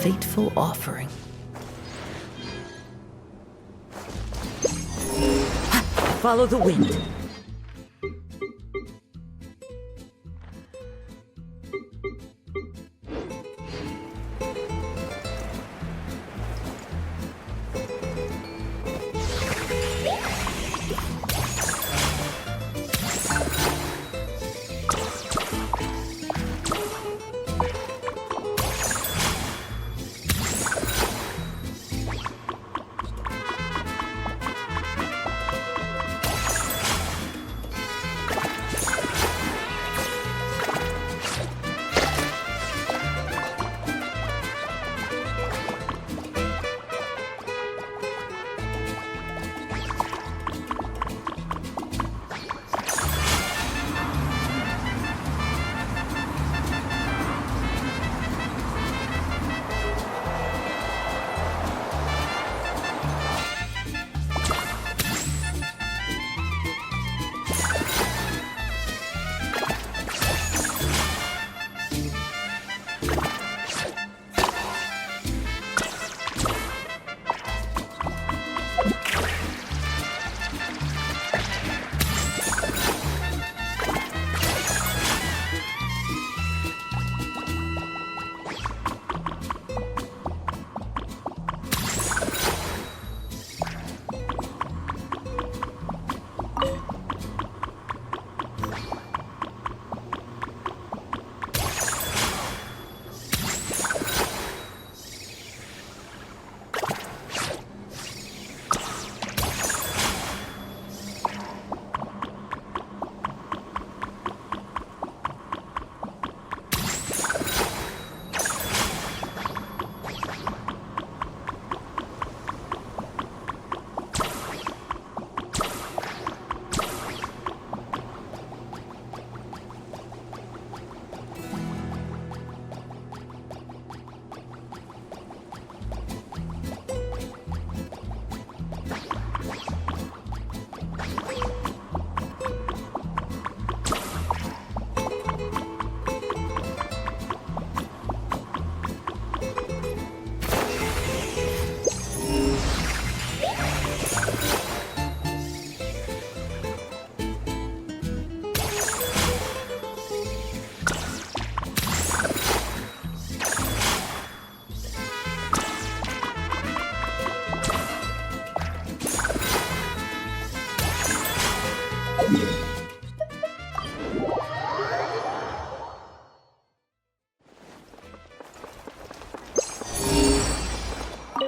fateful offering. Follow the wind.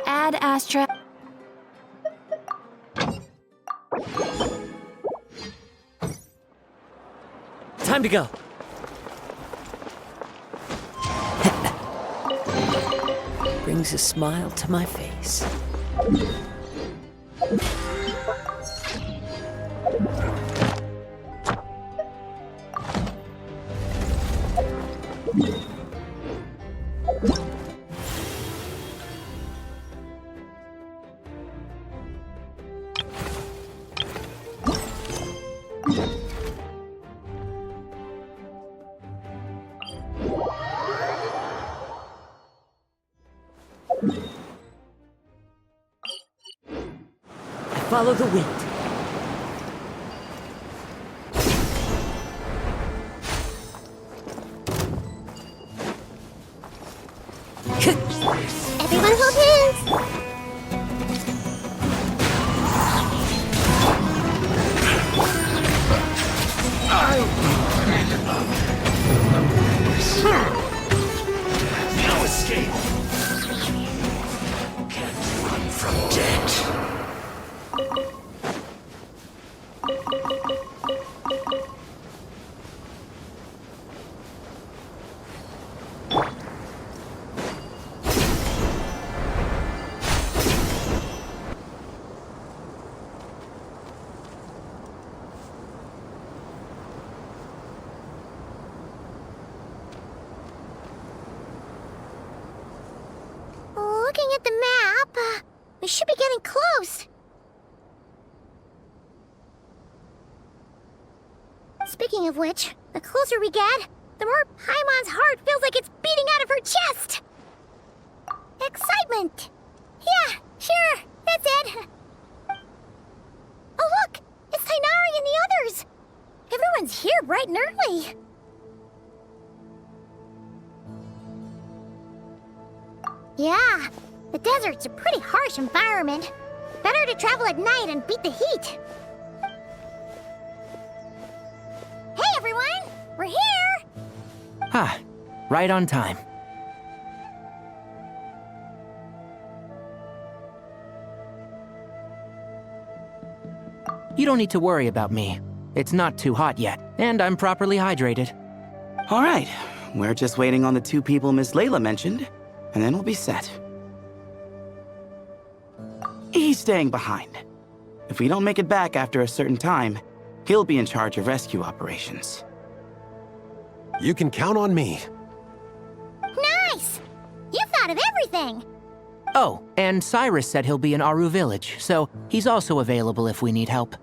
Add Astra. Time to go. Brings a smile to my face. Follow the wind. Everyone hold hands! No escape. Can't run from death. Looking at the map, we should be getting close. Speaking of which, the closer we get, the more Paimon's heart feels like it's beating out of her chest. Excitement! Yeah, sure, that's it. Oh look! It's Tainari and the others! Everyone's here bright and early. Yeah, the desert's a pretty harsh environment. Better to travel at night and beat the heat. Hey everyone! We're here! Ah, right on time. You don't need to worry about me. It's not too hot yet, and I'm properly hydrated. All right, we're just waiting on the two people Miss Layla mentioned, and then we'll be set. He's staying behind. If we don't make it back after a certain time, he'll be in charge of rescue operations. You can count on me. Nice! You thought of everything! Oh, and Cyrus said he'll be in Aru Village, so he's also available if we need help.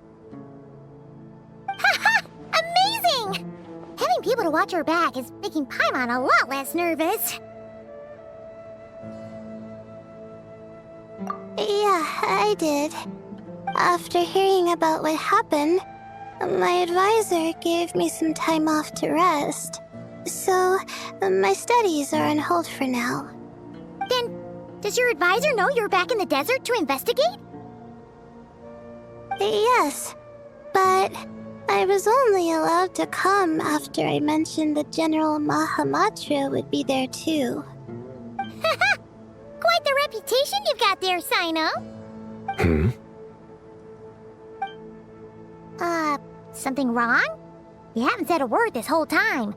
Haha! Amazing! Having people to watch our back is making Paimon a lot less nervous. Yeah, I did. After hearing about what happened, my advisor gave me some time off to rest. So, my studies are on hold for now. Then, does your advisor know you're back in the desert to investigate? Yes, but I was only allowed to come after I mentioned that General Mahamatra would be there too. Haha! Quite the reputation you've got there, Sino. Something wrong? You haven't said a word this whole time.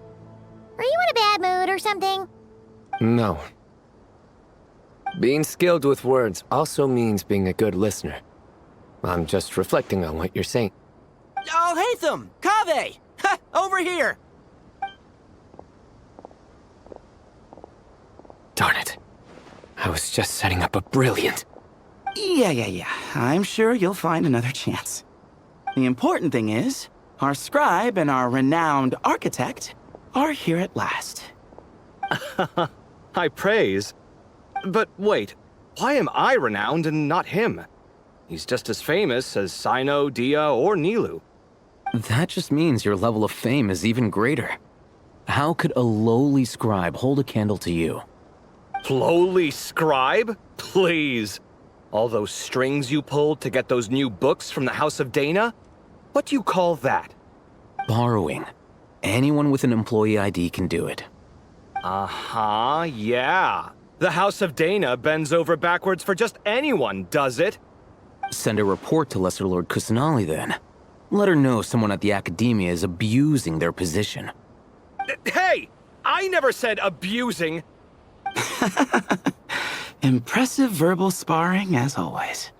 Are you in a bad mood or something? No. Being skilled with words also means being a good listener. I'm just reflecting on what you're saying. Oh, Hatham! Kaveh! Ha! Over here! Darn it. I was just setting up a brilliant... Yeah. I'm sure you'll find another chance. The important thing is, our scribe and our renowned architect are here at last. High praise. But wait, why am I renowned and not him? He's just as famous as Sino, Dia, or Nilu. That just means your level of fame is even greater. How could a lowly scribe hold a candle to you? Lowly scribe? Please. All those strings you pulled to get those new books from the House of Dana? What do you call that? Borrowing. Anyone with an employee ID can do it. Uh-huh, yeah. The House of Dana bends over backwards for just anyone, does it? Send a report to Lesser Lord Kusanali then. Let her know someone at the Academia is abusing their position. Hey! I never said abusing! Impressive verbal sparring, as always.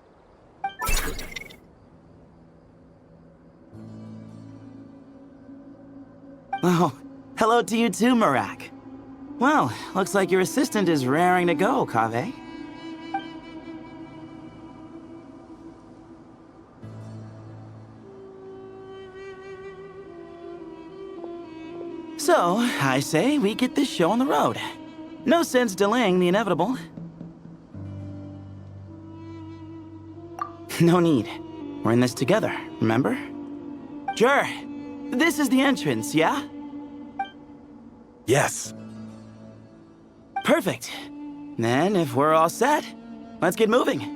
Oh, hello to you too, Marak. Well, looks like your assistant is raring to go, Kaveh. So, I say we get this show on the road. No sense delaying the inevitable. No need. We're in this together, remember? Sure. This is the entrance, yeah? Yes. Perfect. Then, if we're all set, let's get moving.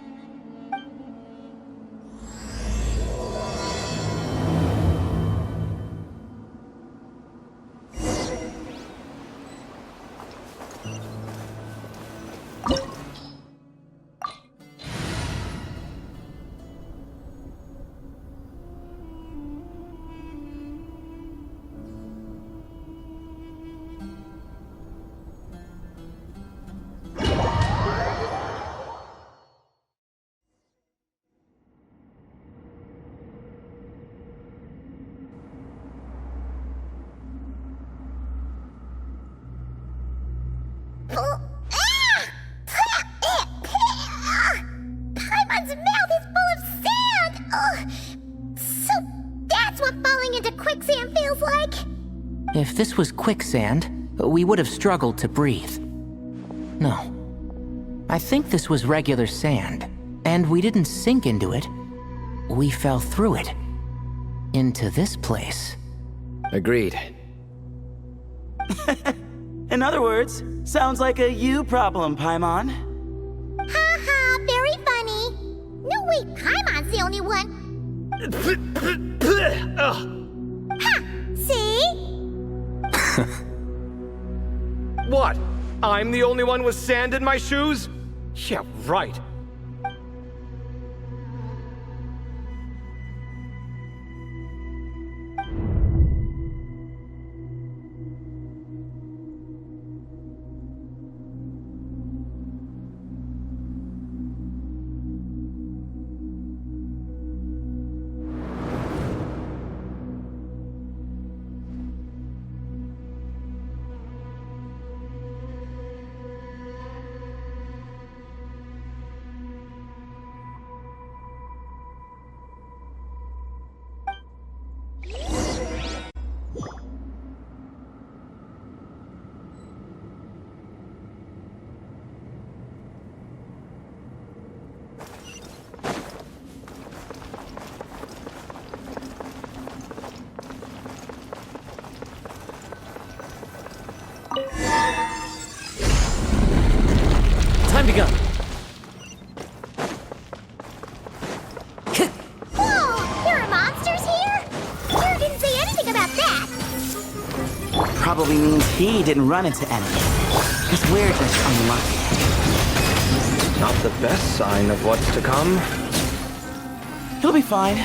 Paimon's mouth is full of sand! Ugh. So that's what falling into quicksand feels like? If this was quicksand, we would have struggled to breathe. No. I think this was regular sand, and we didn't sink into it. We fell through it. Into this place. Agreed. In other words, sounds like a you problem, Paimon. Haha, very funny. No, wait, Paimon's the only one. Ha! See? What? I'm the only one with sand in my shoes? Yeah, right. Time to go. Whoa! There are monsters here? Sure didn't say anything about that. Probably means he didn't run into any. Because we're just unlucky. Not the best sign of what's to come. He'll be fine.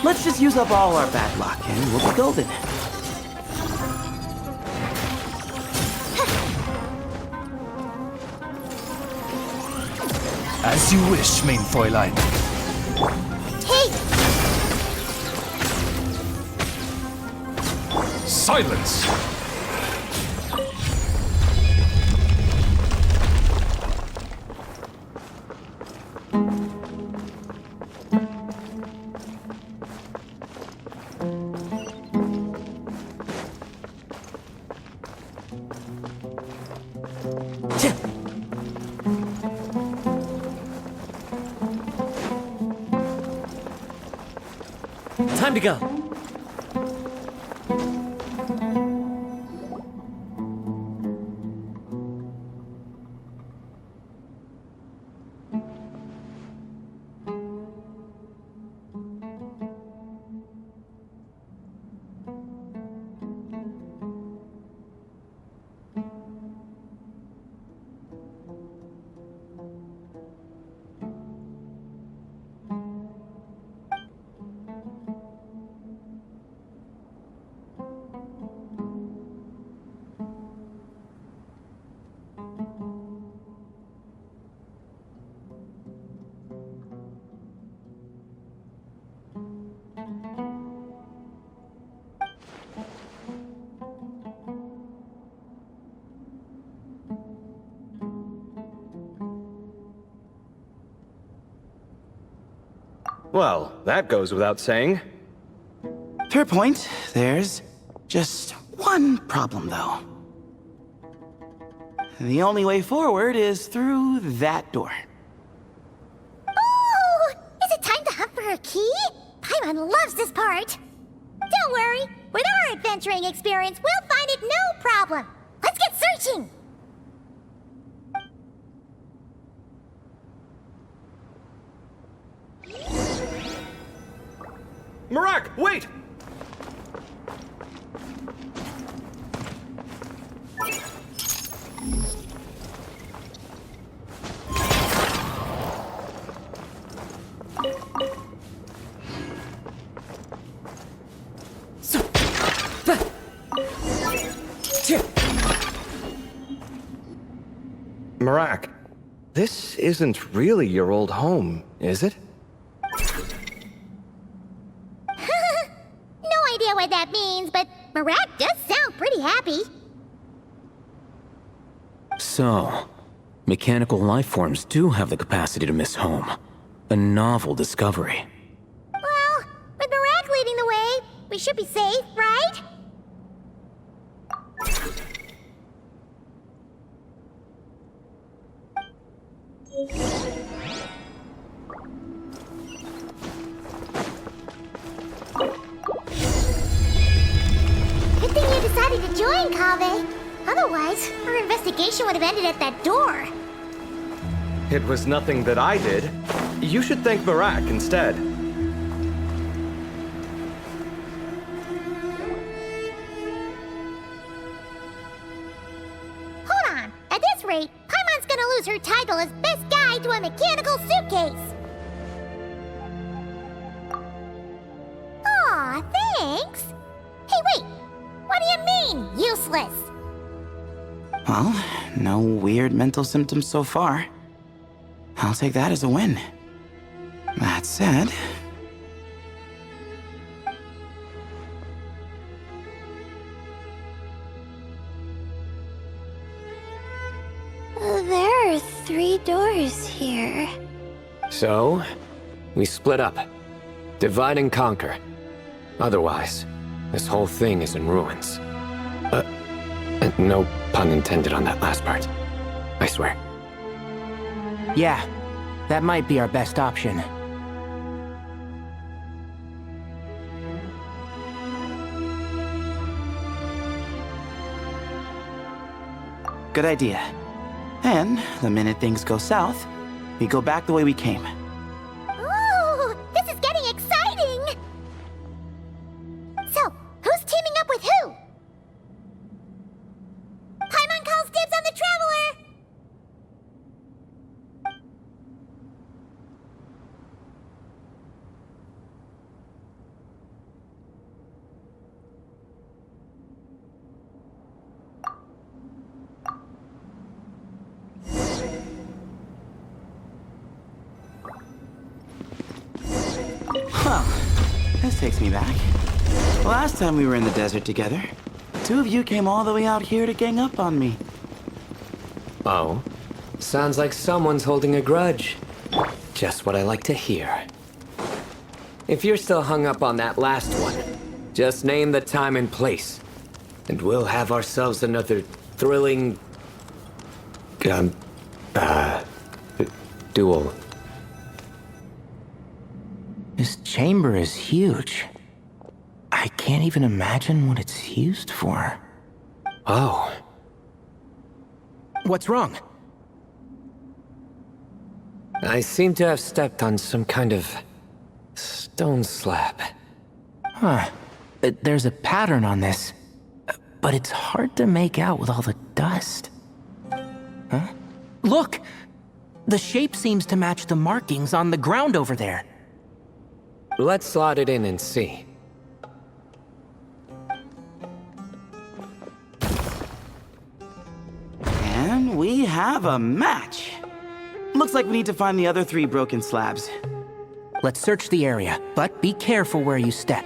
Let's just use up all our bad luck and we'll be golden. As you wish, main Fräulein. Hey! Silence! Time to go. Well, that goes without saying. Fair point. There's just one problem, though. The only way forward is through that door. Oh! Is it time to hunt for a key? Paimon loves this part. Don't worry. With our adventuring experience, we'll find it no problem. Let's get searching! Marak, wait! Marak, this isn't really your old home, is it? No idea what that means, but Marat does sound pretty happy. So, mechanical life forms do have the capacity to miss home. A novel discovery. Well, with Marat leading the way, we should be safe, right? Good thing you decided to join, Kaveh. Otherwise, our investigation would have ended at that door. It was nothing that I did. You should thank Barak instead. Hold on. At this rate, Paimon's gonna lose her title as best guy to a mechanical suitcase. Aw, thanks. Hey, wait. What do you mean, useless? Well, no weird mental symptoms so far. I'll take that as a win. That said... There are 3 doors here. So, we split up. Divide and conquer. Otherwise, this whole thing is in ruins. No pun intended on that last part. I swear. Yeah, that might be our best option. Good idea. And the minute things go south, we go back the way we came. Ooh, this is getting exciting! So, who's teaming up with who? Paimon calls dibs on the Traveler! Well, this takes me back. Last time we were in the desert together, 2 of you came all the way out here to gang up on me. Oh? Sounds like someone's holding a grudge. Just what I like to hear. If you're still hung up on that last one, just name the time and place, and we'll have ourselves another thrilling... duel. This chamber is huge. I can't even imagine what it's used for. Oh. What's wrong? I seem to have stepped on some kind of stone slab. Huh. There's a pattern on this, but it's hard to make out with all the dust. Huh? Look! The shape seems to match the markings on the ground over there. Let's slot it in and see. And we have a match. Looks like we need to find the other 3 broken slabs. Let's search the area, but be careful where you step.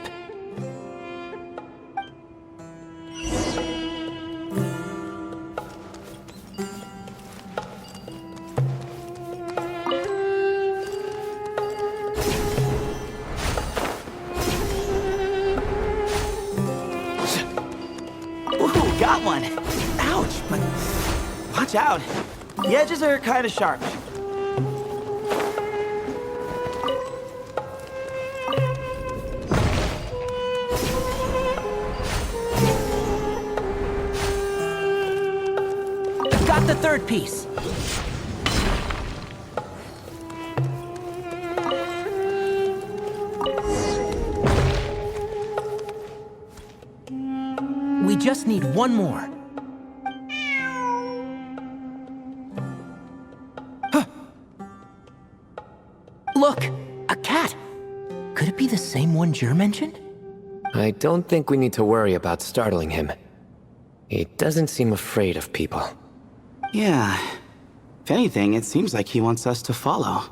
Ooh, got one. Ouch, but watch out. The edges are kind of sharp. Got the 3rd piece. We just need one more. Huh. Look, a cat. Could it be the same one Jer mentioned? I don't think we need to worry about startling him. He doesn't seem afraid of people. Yeah. If anything, it seems like he wants us to follow.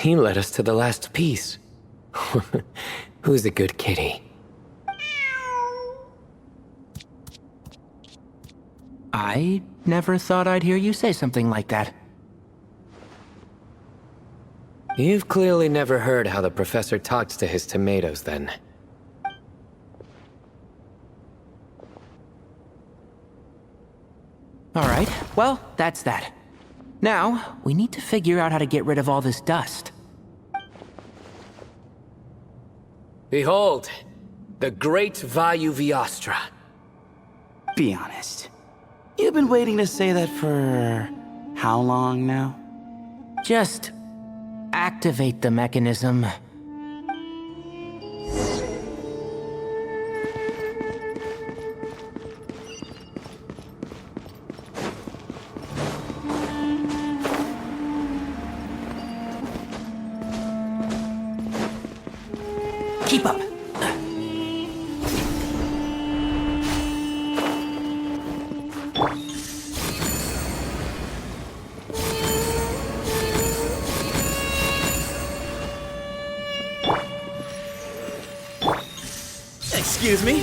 He led us to the last piece. Who's a good kitty? I never thought I'd hear you say something like that. You've clearly never heard how the professor talks to his tomatoes, then. Alright, well, that's that. Now, we need to figure out how to get rid of all this dust. Behold, the great Vayu Viastra. Be honest. You've been waiting to say that for how long now? Just activate the mechanism. Keep up. Excuse me?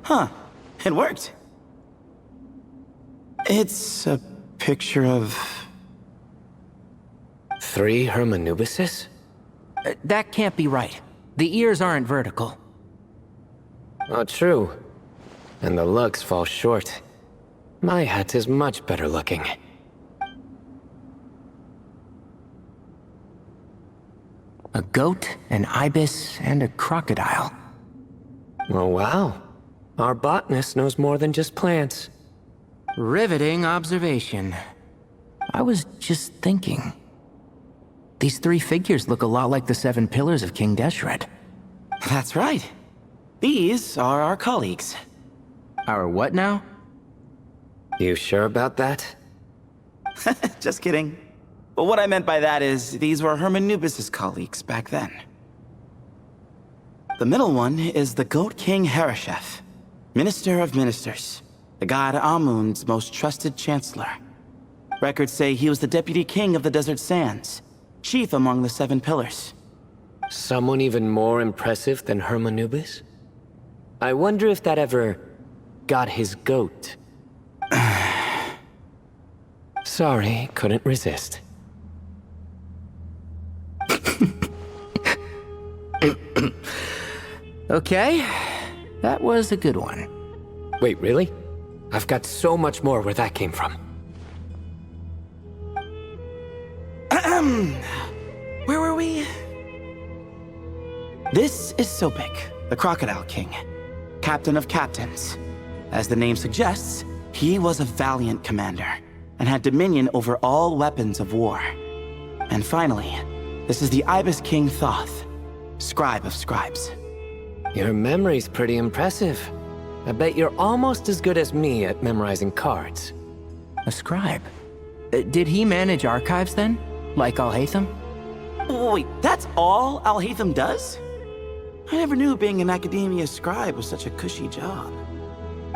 Huh. It worked. It's a picture of... 3 Hermanubises? That can't be right. The ears aren't vertical. Oh, true. And the looks fall short. My hat is much better looking. A goat, an ibis, and a crocodile. Oh, wow. Our botanist knows more than just plants. Riveting observation. I was just thinking. These 3 figures look a lot like the 7 pillars of King Deshret. That's right. These are our colleagues. Our what now? You sure about that? Just kidding. But what I meant by that is, these were Hermanubis' colleagues back then. The middle one is the Goat King Harashef, Minister of Ministers, the god Amun's most trusted chancellor. Records say he was the deputy king of the Desert Sands, chief among the 7 pillars. Someone even more impressive than Hermanubis? I wonder if that ever got his goat. Sorry, couldn't resist. Okay, that was a good one. Wait, really? I've got so much more where that came from. Where were we? This is Sopik, the Crocodile King, captain of captains. As the name suggests, he was a valiant commander and had dominion over all weapons of war. And finally, this is the Ibis King Thoth, scribe of scribes. Your memory's pretty impressive. I bet you're almost as good as me at memorizing cards. A scribe? Did he manage archives then? Like Alhaitham? Wait, that's all Alhaitham does? I never knew being an academia scribe was such a cushy job.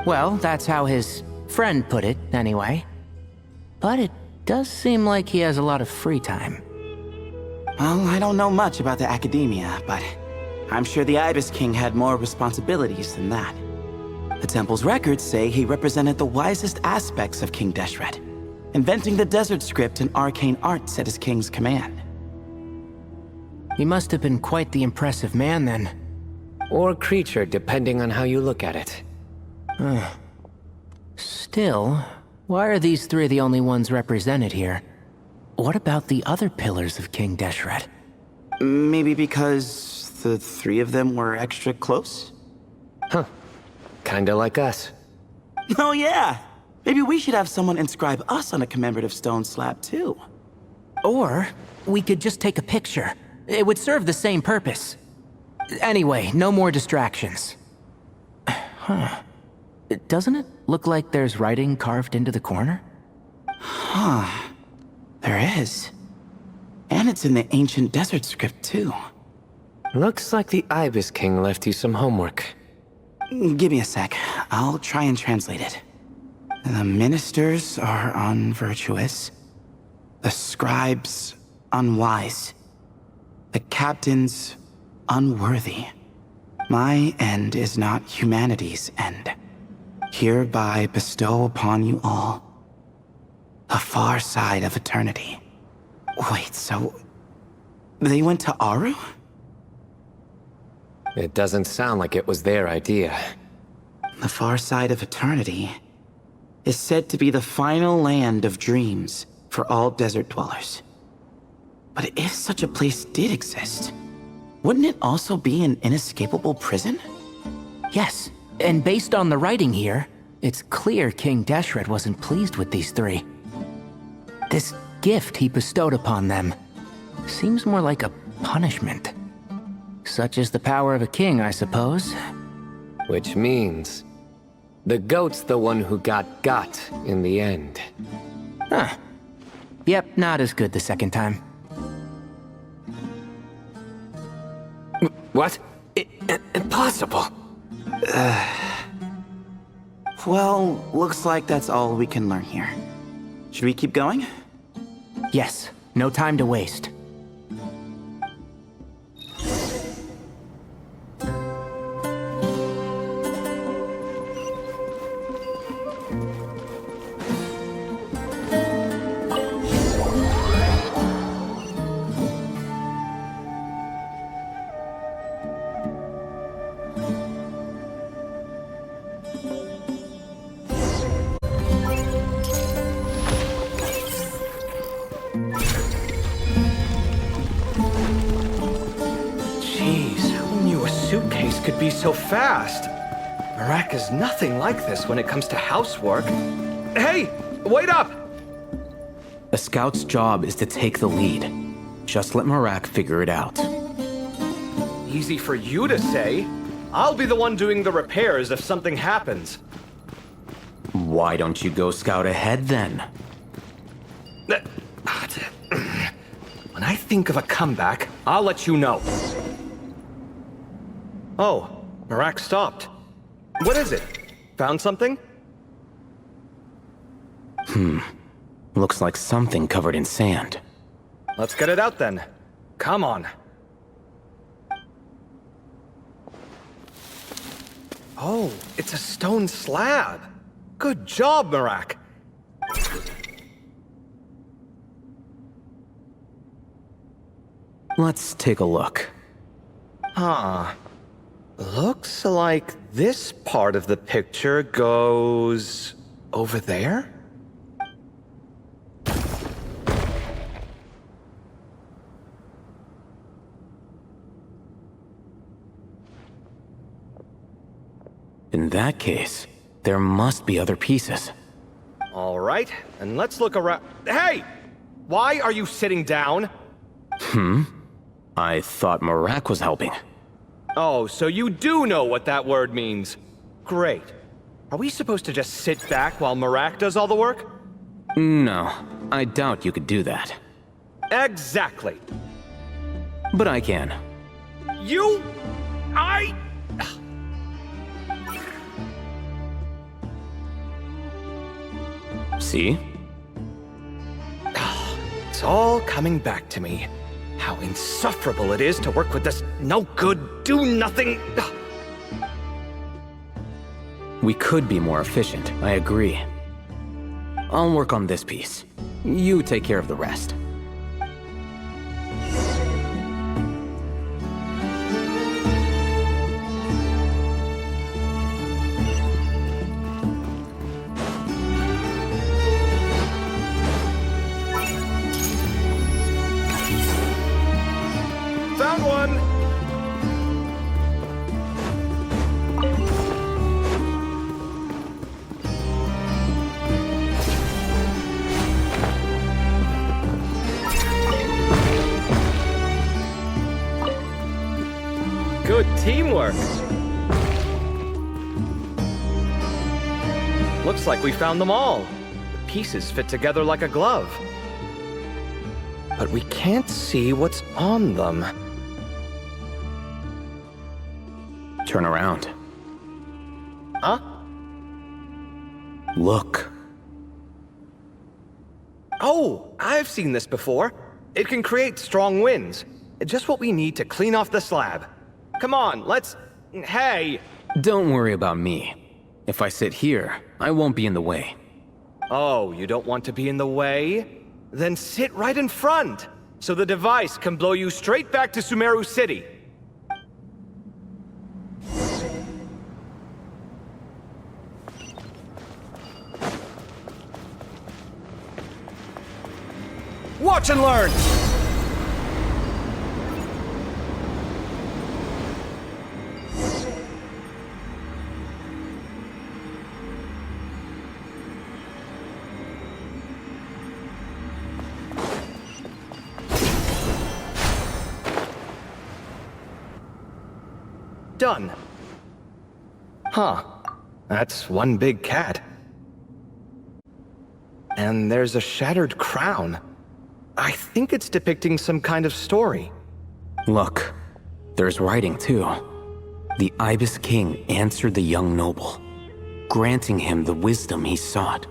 Well, that's how his friend put it, anyway. But it does seem like he has a lot of free time. Well, I don't know much about the academia, but I'm sure the Ibis King had more responsibilities than that. The temple's records say he represented the wisest aspects of King Deshret, inventing the desert script and arcane arts at his king's command. He must have been quite the impressive man then. Or creature, depending on how you look at it. Still, why are these 3 the only ones represented here? What about the other pillars of King Deshret? Maybe because the 3 of them were extra close? Huh. Kinda like us. Oh yeah! Maybe we should have someone inscribe us on a commemorative stone slab too. Or, we could just take a picture. It would serve the same purpose. Anyway, no more distractions. Huh. Doesn't it look like there's writing carved into the corner? There is. And it's in the ancient desert script, too. Looks like the Ibis King left you some homework. Give me a sec. I'll try and translate it. The ministers are unvirtuous. The scribes unwise. The captains unworthy. My end is not humanity's end. Hereby bestow upon you all the far side of eternity. Wait, so they went to Aru? It doesn't sound like it was their idea. The far side of eternity is said to be the final land of dreams for all desert dwellers. But if such a place did exist, wouldn't it also be an inescapable prison? Yes, and based on the writing here, it's clear King Deshret wasn't pleased with these three. This gift he bestowed upon them seems more like a punishment. Such is the power of a king, I suppose. Which means the goat's the one who got in the end. Huh. Yep, not as good the second time. What? Impossible. Well, looks like that's all we can learn here. Should we keep going? Yes, no time to waste. Could be so fast. Marak is nothing like this when it comes to housework. Hey, wait up! A scout's job is to take the lead. Just let Marak figure it out. Easy for you to say. I'll be the one doing the repairs if something happens. Why don't you go scout ahead then? When I think of a comeback, I'll let you know. Oh, Marak stopped. What is it? Found something? Looks like something covered in sand. Let's get it out then. Come on. Oh, it's a stone slab. Good job, Marak. Let's take a look. Huh. Looks like this part of the picture goes over there? In that case, there must be other pieces. All right, and let's look around. Hey! Why are you sitting down? I thought Marak was helping. Oh, so you do know what that word means. Great. Are we supposed to just sit back while Marak does all the work? No, I doubt you could do that. Exactly. But I can. See? It's all coming back to me. How insufferable it is to work with this no-good, do-nothing... We could be more efficient, I agree. I'll work on this piece. You take care of the rest. Found one! teamwork. Looks like we found them all. The pieces fit together like a glove. But we can't see what's on them. Turn around. Huh? Look. Oh, I've seen this before. It can create strong winds. Just what we need to clean off the slab. Come on, let's... Hey! Don't worry about me. If I sit here, I won't be in the way. Oh, you don't want to be in the way? Then sit right in front, so the device can blow you straight back to Sumeru City. Watch and learn! Done. Huh. That's one big cat. And there's a shattered crown. I think it's depicting some kind of story. Look, there's writing too. The Ibis King answered the young noble, granting him the wisdom he sought.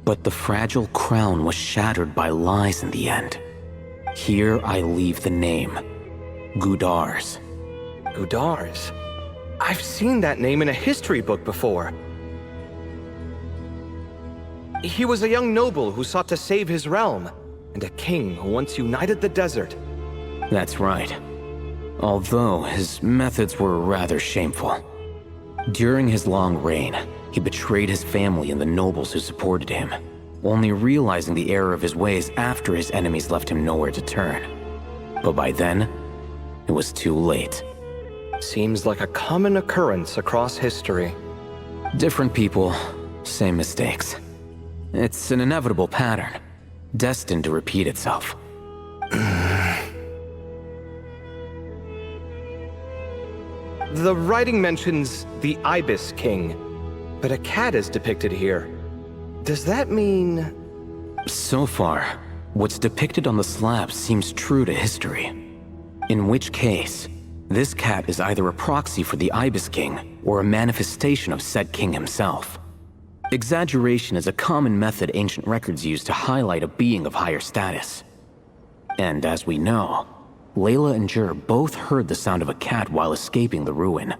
But the fragile crown was shattered by lies in the end. Here I leave the name, Gudars. Gudars? I've seen that name in a history book before. He was a young noble who sought to save his realm, and a king who once united the desert. That's right. Although his methods were rather shameful. During his long reign, he betrayed his family and the nobles who supported him, only realizing the error of his ways after his enemies left him nowhere to turn. But by then, it was too late. Seems like a common occurrence across history. Different people, same mistakes. It's an inevitable pattern, destined to repeat itself. The writing mentions the Ibis King, but a cat is depicted here. Does that mean... So far, what's depicted on the slab seems true to history. In which case, this cat is either a proxy for the Ibis King or a manifestation of said king himself. Exaggeration is a common method ancient records use to highlight a being of higher status. And as we know, Layla and Jur both heard the sound of a cat while escaping the ruin.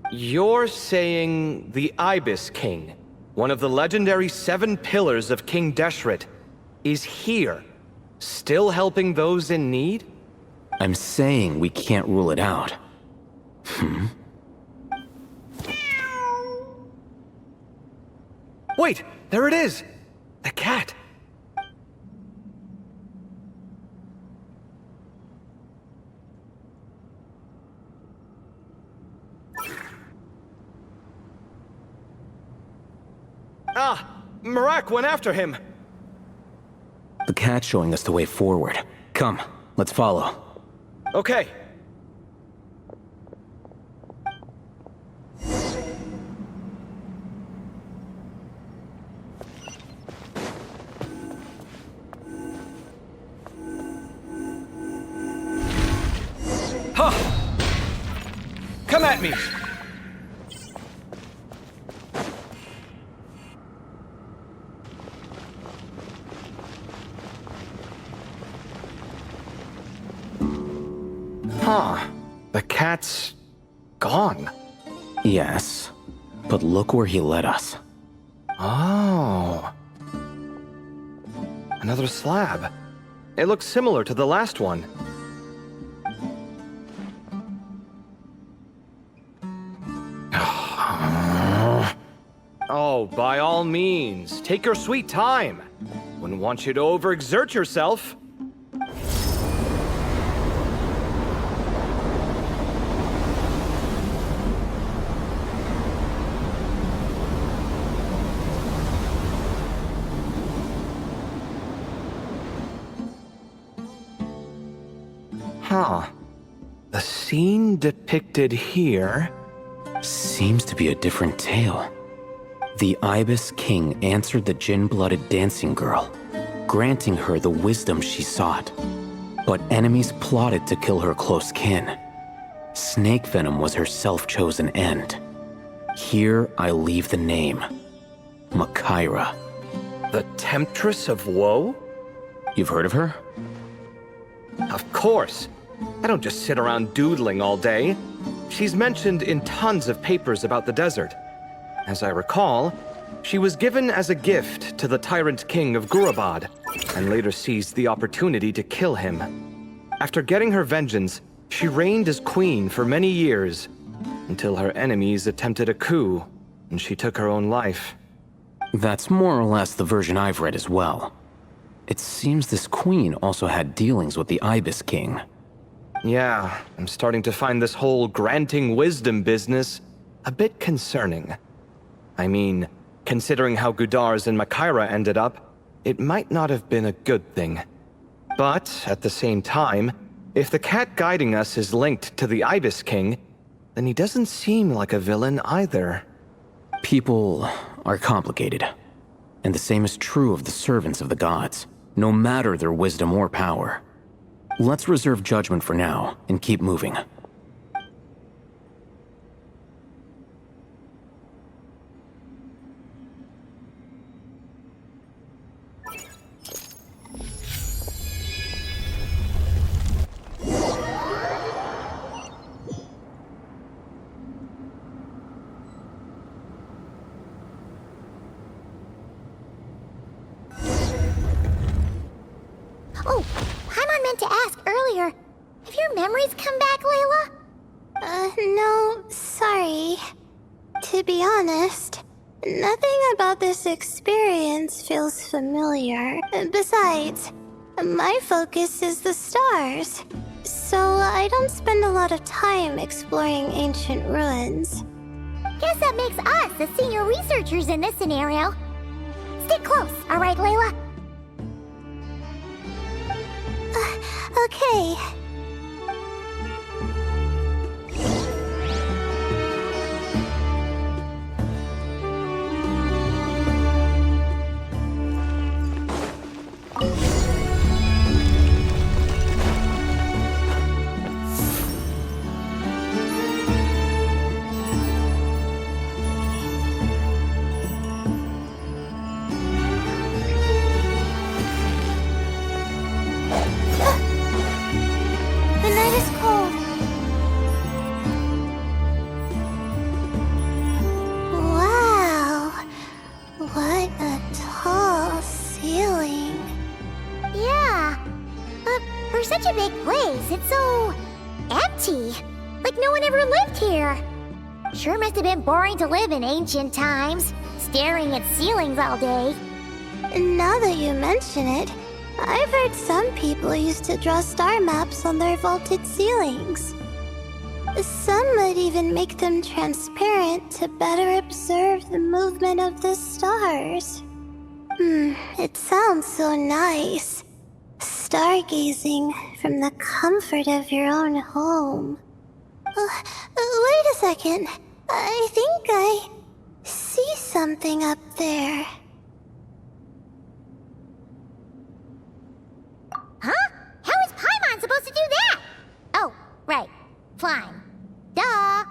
You're saying the Ibis King, one of the legendary 7 pillars of King Deshret, is here, still helping those in need? I'm saying we can't rule it out. Wait, there it is! The cat! Ah! Marak went after him! The cat's showing us the way forward. Come, let's follow. Okay. Ha! Come at me! Huh. The cat's... gone. Yes, but look where he led us. Oh. Another slab. It looks similar to the last one. Oh, by all means, take your sweet time. Wouldn't want you to overexert yourself. Huh. The scene depicted here... Seems to be a different tale. The Ibis King answered the Jinn-blooded dancing girl, granting her the wisdom she sought. But enemies plotted to kill her close kin. Snake venom was her self-chosen end. Here I leave the name. miHoYo. The Temptress of Woe? You've heard of her? Of course. I don't just sit around doodling all day. She's mentioned in tons of papers about the desert. As I recall, she was given as a gift to the tyrant king of Gurabad, and later seized the opportunity to kill him. After getting her vengeance, she reigned as queen for many years, until her enemies attempted a coup, and she took her own life. That's more or less the version I've read as well. It seems this queen also had dealings with the Ibis King. Yeah, I'm starting to find this whole granting wisdom business a bit concerning. I mean, considering how Gudars and miHoYo ended up, it might not have been a good thing. But, at the same time, if the cat guiding us is linked to the Ibis King, then he doesn't seem like a villain either. People are complicated, and the same is true of the servants of the gods, no matter their wisdom or power. Let's reserve judgment for now and keep moving. Oh, Paimon meant to ask earlier. Have your memories come back, Layla? No, sorry. To be honest, nothing about this experience feels familiar. Besides, my focus is the stars, so I don't spend a lot of time exploring ancient ruins. Guess that makes us the senior researchers in this scenario. Stick close, all right, Layla? Okay. The night is cold. Wow. What a tall ceiling. Yeah. But for such a big place, it's so empty. Like no one ever lived here. Sure must have been boring to live in ancient times, staring at ceilings all day. Now that you mention it, I've heard some people used to draw star maps on their vaulted ceilings. Some might even make them transparent to better observe the movement of the stars. It sounds so nice. Stargazing from the comfort of your own home. Wait a second. I think I see something up there. Huh? How is Paimon supposed to do that? Oh, right. Flying. Duh.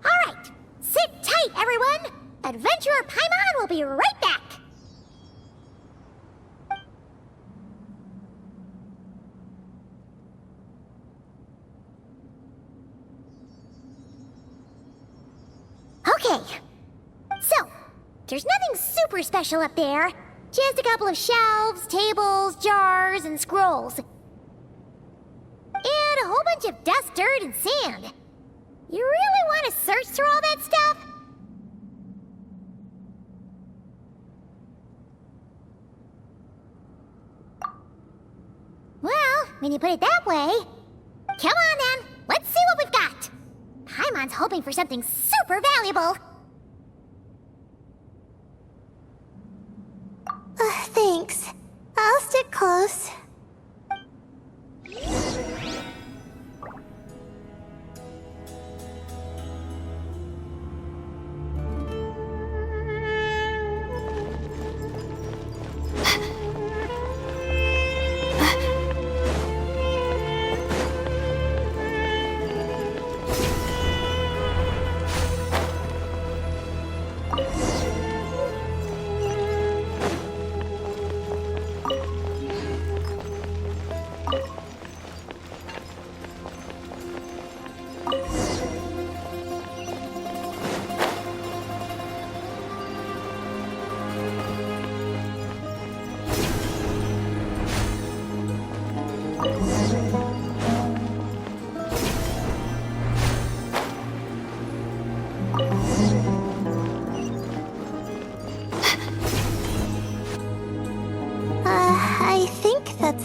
Alright. Sit tight, everyone. Adventurer Paimon will be right back. Okay. So, there's nothing super special up there. Just a couple of shelves, tables, jars, and scrolls. And a whole bunch of dust, dirt, and sand. You really want to search through all that stuff? Well, when you put it that way... Come on then, let's see what we've got. Paimon's hoping for something super valuable. Thanks. I'll stick close.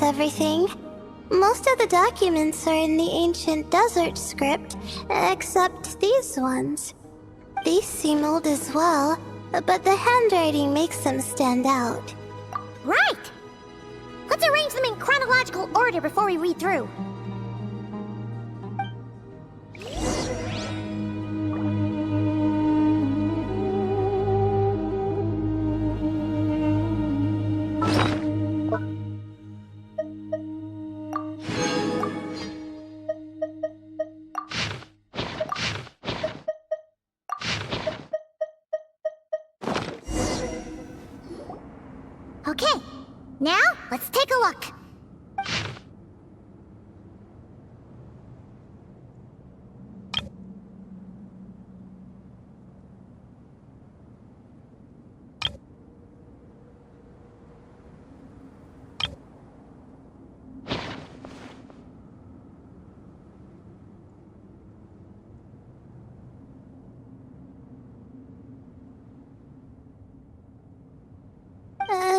with everything. Most of the documents are in the ancient desert script, except these ones. These seem old as well, but the handwriting makes them stand out. Right! Let's arrange them in chronological order before we read through. Okay, now let's take a look.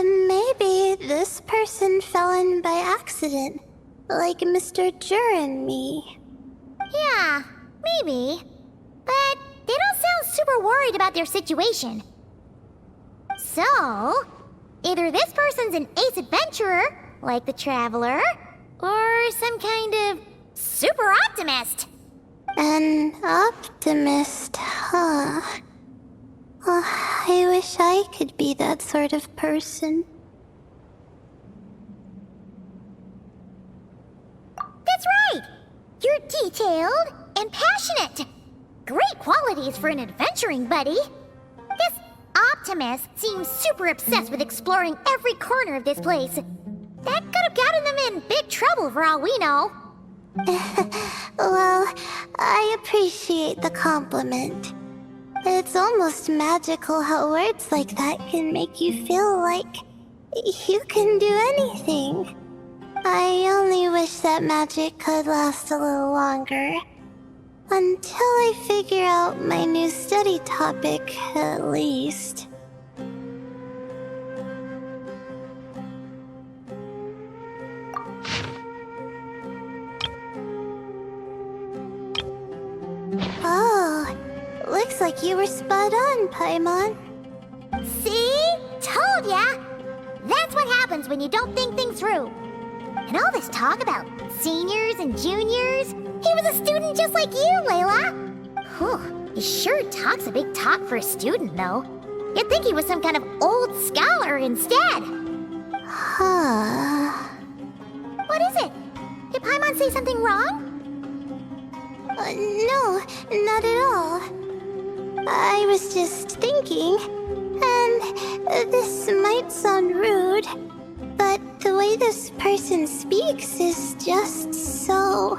Maybe this person fell in by accident, like Mr. Jur and me. Yeah, maybe. But they don't sound super worried about their situation. So, either this person's an ace adventurer, like the Traveler, or some kind of super optimist. An optimist, huh? I wish I could be that sort of person. That's right! You're detailed and passionate. Great qualities for an adventuring buddy. This optimist seems super obsessed with exploring every corner of this place. That could have gotten them in big trouble for all we know. Well, I appreciate the compliment. It's almost magical how words like that can make you feel like you can do anything. I only wish that magic could last a little longer. Until I figure out my new study topic, at least. Oh, looks like you were spot on, Paimon. See? Told ya! That's what happens when you don't think things through. And all this talk about seniors and juniors, he was a student just like you, Layla. Whew, he sure talks a big talk for a student, though. You'd think he was some kind of old scholar instead. Huh. What is it? Did Paimon say something wrong? No, not at all. I was just thinking, and this might sound rude, but the way this person speaks is just so...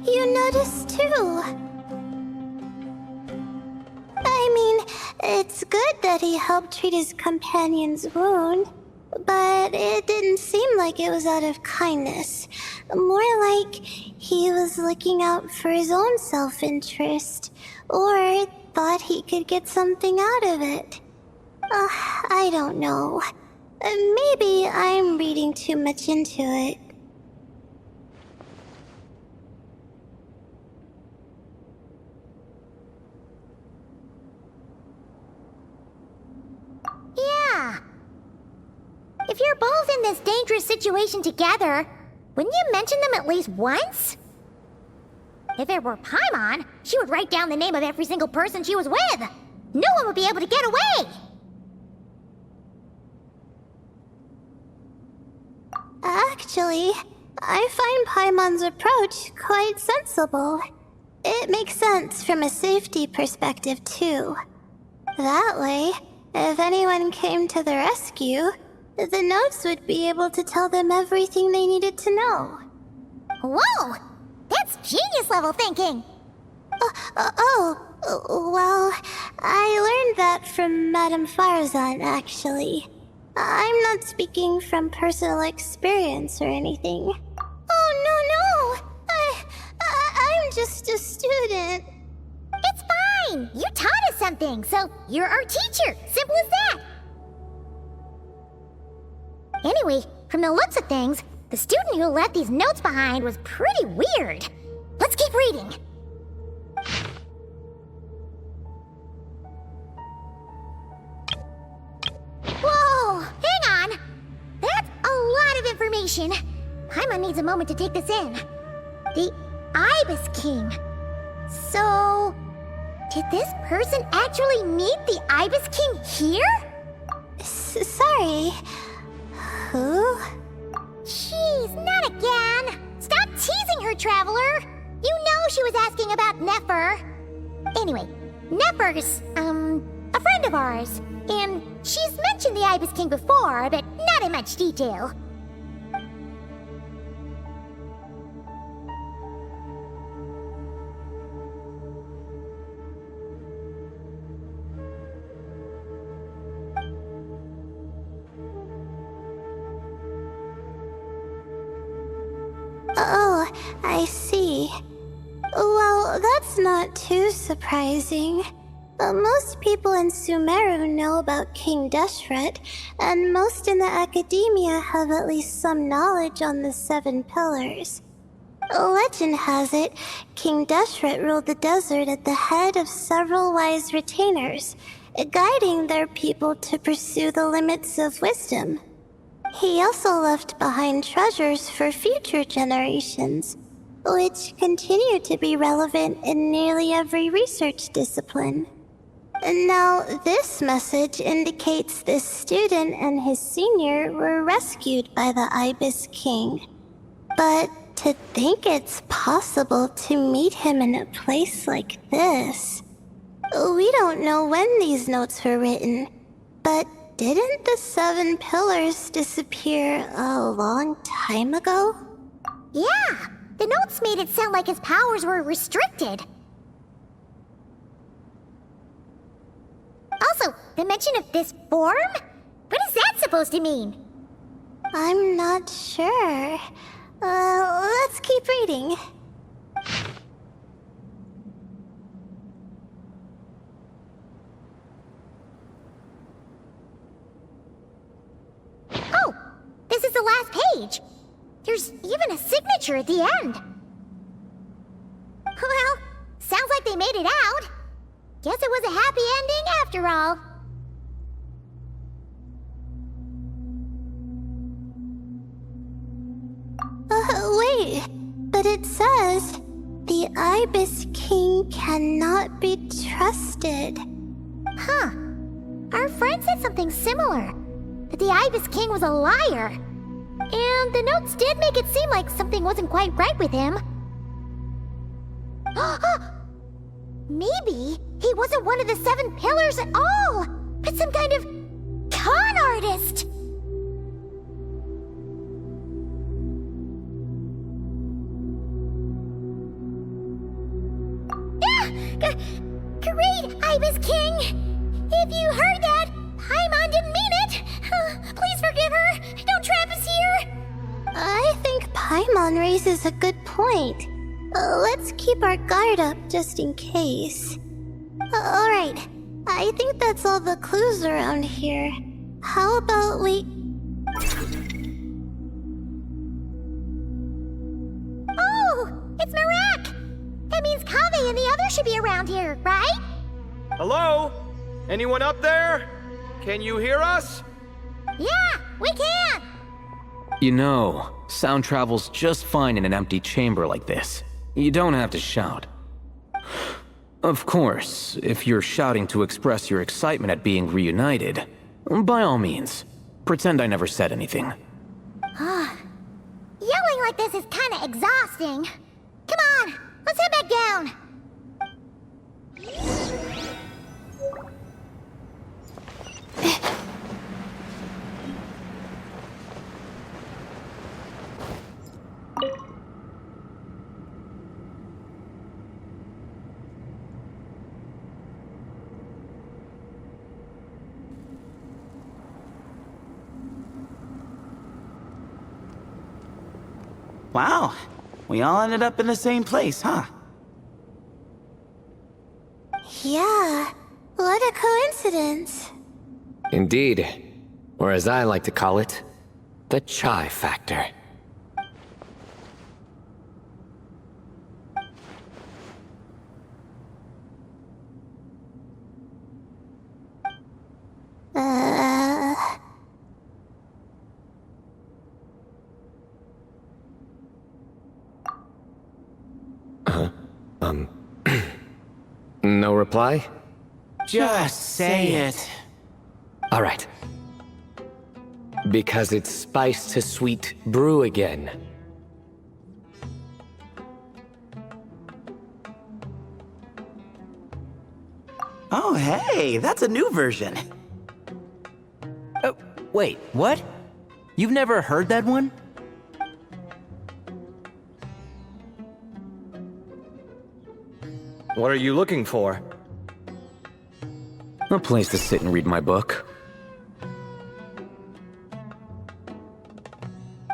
you noticed too. I mean, it's good that he helped treat his companion's wound, but it didn't seem like it was out of kindness. More like he was looking out for his own self-interest, or thought he could get something out of it. I don't know. Maybe I'm reading too much into it. Yeah. If you're both in this dangerous situation together, wouldn't you mention them at least once? If it were Paimon, she would write down the name of every single person she was with. No one would be able to get away. Actually, I find Paimon's approach quite sensible. It makes sense from a safety perspective, too. That way, if anyone came to the rescue, the notes would be able to tell them everything they needed to know. Whoa! That's genius-level thinking! Well, I learned that from Madame Farazan, actually. I'm not speaking from personal experience or anything. Oh, no! I'm just a student. It's fine! You taught us something! something, so you're our teacher. Simple as that. Anyway, from the looks of things, the student who left these notes behind was pretty weird. Let's keep reading. Whoa, hang on. That's a lot of information. Paimon needs a moment to take this in. The Ibis King. So, did this person actually meet the Ibis King here? Sorry. Who? Jeez, not again. Stop teasing her, Traveler. You know she was asking about Nefer. Anyway, Nefer's, a friend of ours. And she's mentioned the Ibis King before, but not in much detail. Oh, I see. Well, that's not too surprising. Most people in Sumeru know about King Deshret, and most in the academia have at least some knowledge on the Seven Pillars. Legend has it, King Deshret ruled the desert at the head of several wise retainers, guiding their people to pursue the limits of wisdom. He also left behind treasures for future generations, which continue to be relevant in nearly every research discipline. Now, this message indicates this student and his senior were rescued by the Ibis King. But to think it's possible to meet him in a place like this... We don't know when these notes were written, but didn't the Seven Pillars disappear a long time ago? Yeah, the notes made it sound like his powers were restricted. Also, the mention of this form? What is that supposed to mean? I'm not sure. Let's keep reading. Oh, this is the last page. There's even a signature at the end. Well, sounds like they made it out. Guess it was a happy ending after all. Wait, but it says, the Ibis King cannot be trusted. Huh. Our friend said something similar. That the Ibis King was a liar. And the notes did make it seem like something wasn't quite right with him. Maybe he wasn't one of the Seven Pillars at all, but some kind of con artist. Great, Ibis King! If you heard that, Paimon didn't mean it! Please forgive her! Don't trap us here! I think Paimon raises a good point. Let's keep our guard up just in case. Alright, I think that's all the clues around here. How about we... Oh! It's Marak! That means Kaveh and the others should be around here, right? Hello? Anyone up there? Can you hear us? Yeah, we can! You know, sound travels just fine in an empty chamber like this. You don't have to shout. Of course, if you're shouting to express your excitement at being reunited, by all means, pretend I never said anything. Yelling like this is kinda exhausting. Come on, let's head back down. Wow, we all ended up in the same place, huh? Yeah, What a coincidence. Indeed. Or as I like to call it, the chai factor. No reply? Just say it. All right. Because it's spice to sweet brew again. Oh, hey, that's a new version. Wait, what? You've never heard that one? What are you looking for? A place to sit and read my book.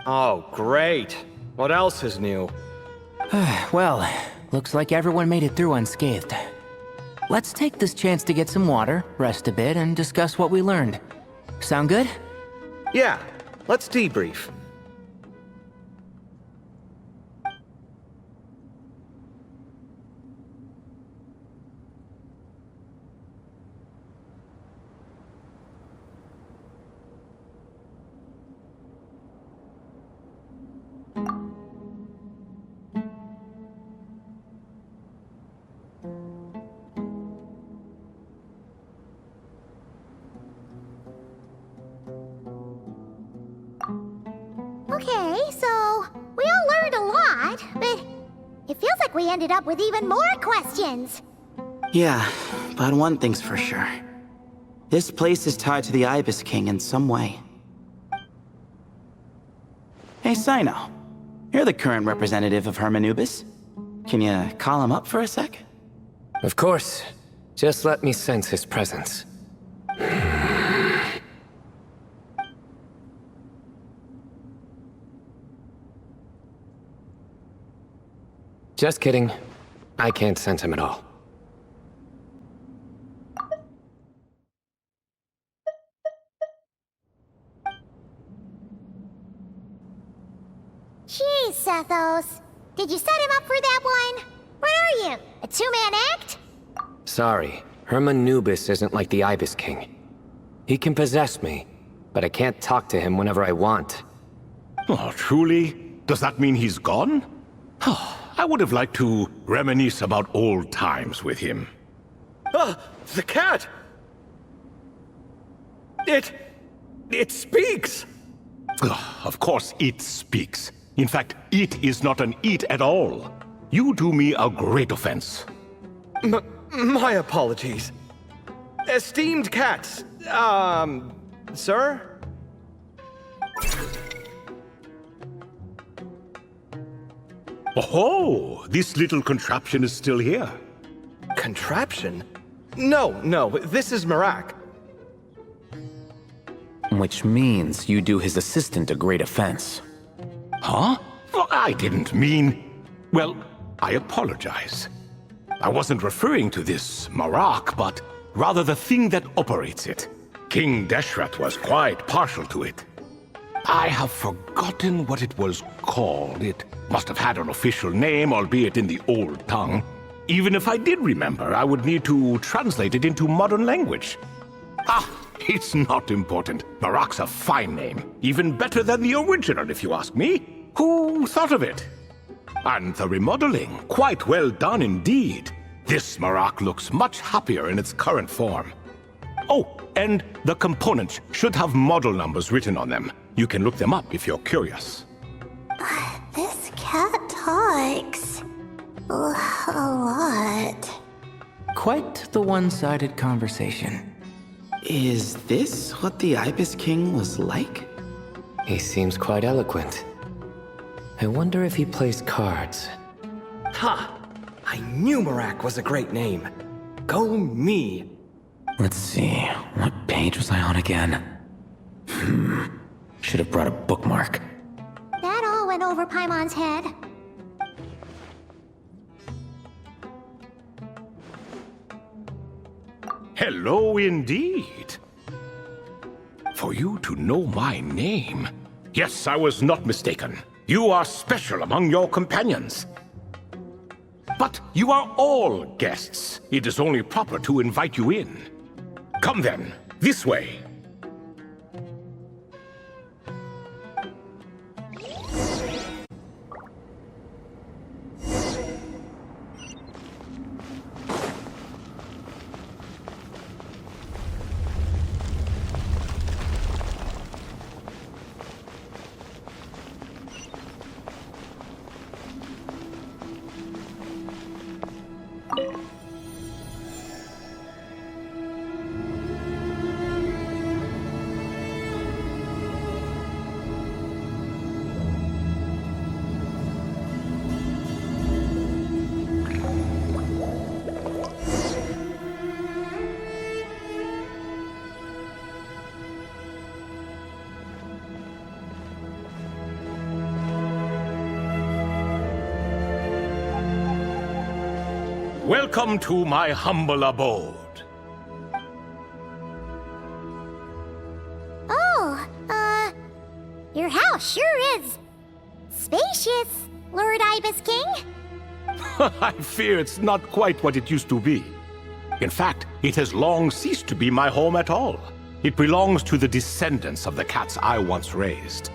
Oh, great. What else is new? Well, looks like everyone made it through unscathed. Let's take this chance to get some water, rest a bit, and discuss what we learned. Sound good? Yeah, let's debrief. Okay, so we all learned a lot, but it feels like we ended up with even more questions. Yeah, but one thing's for sure. This place is tied to the Ibis King in some way. Hey, Sino. You're the current representative of Hermanubis. Can you call him up for a sec? Of course. Just let me sense his presence. Just kidding. I can't sense him at all. Jeez, Sethos. Did you set him up for that one? What are you, a two-man act? Sorry, Hermanubis isn't like the Ibis King. He can possess me, but I can't talk to him whenever I want. Oh, truly? Does that mean he's gone? I would have liked to reminisce about old times with him. Ah, the cat! It speaks! Of course it speaks. In fact, it is not an it at all. You do me a great offense. My apologies. Esteemed cats, sir? Oh, this little contraption is still here. Contraption? No, this is Marak. Which means you do his assistant a great offense. Huh? Well, I didn't mean... Well, I apologize. I wasn't referring to this Marak, but rather the thing that operates it. King Deshret was quite partial to it. I have forgotten what it was called. It must have had an official name, albeit in the old tongue. Even if I did remember, I would need to translate it into modern language. It's not important. Marak's a fine name. Even better than the original, if you ask me. Who thought of it? And the remodeling, quite well done indeed. This Marak looks much happier in its current form. Oh, and the components should have model numbers written on them. You can look them up if you're curious. This cat talks. A lot. Quite the one-sided conversation. Is this what the Ibis King was like? He seems quite eloquent. I wonder if he plays cards. Ha! I knew Marak was a great name. Go me! Let's see, what page was I on again? Should have brought a bookmark. That all went over Paimon's head. hello indeed. For you to know my name. Yes, I was not mistaken. You are special among your companions. But you are all guests. It is only proper to invite you in. Come then, this way. Welcome to my humble abode. Oh, your house sure is spacious, Lord Ibis King. I fear it's not quite what it used to be. In fact, it has long ceased to be my home at all. It belongs to the descendants of the cats I once raised.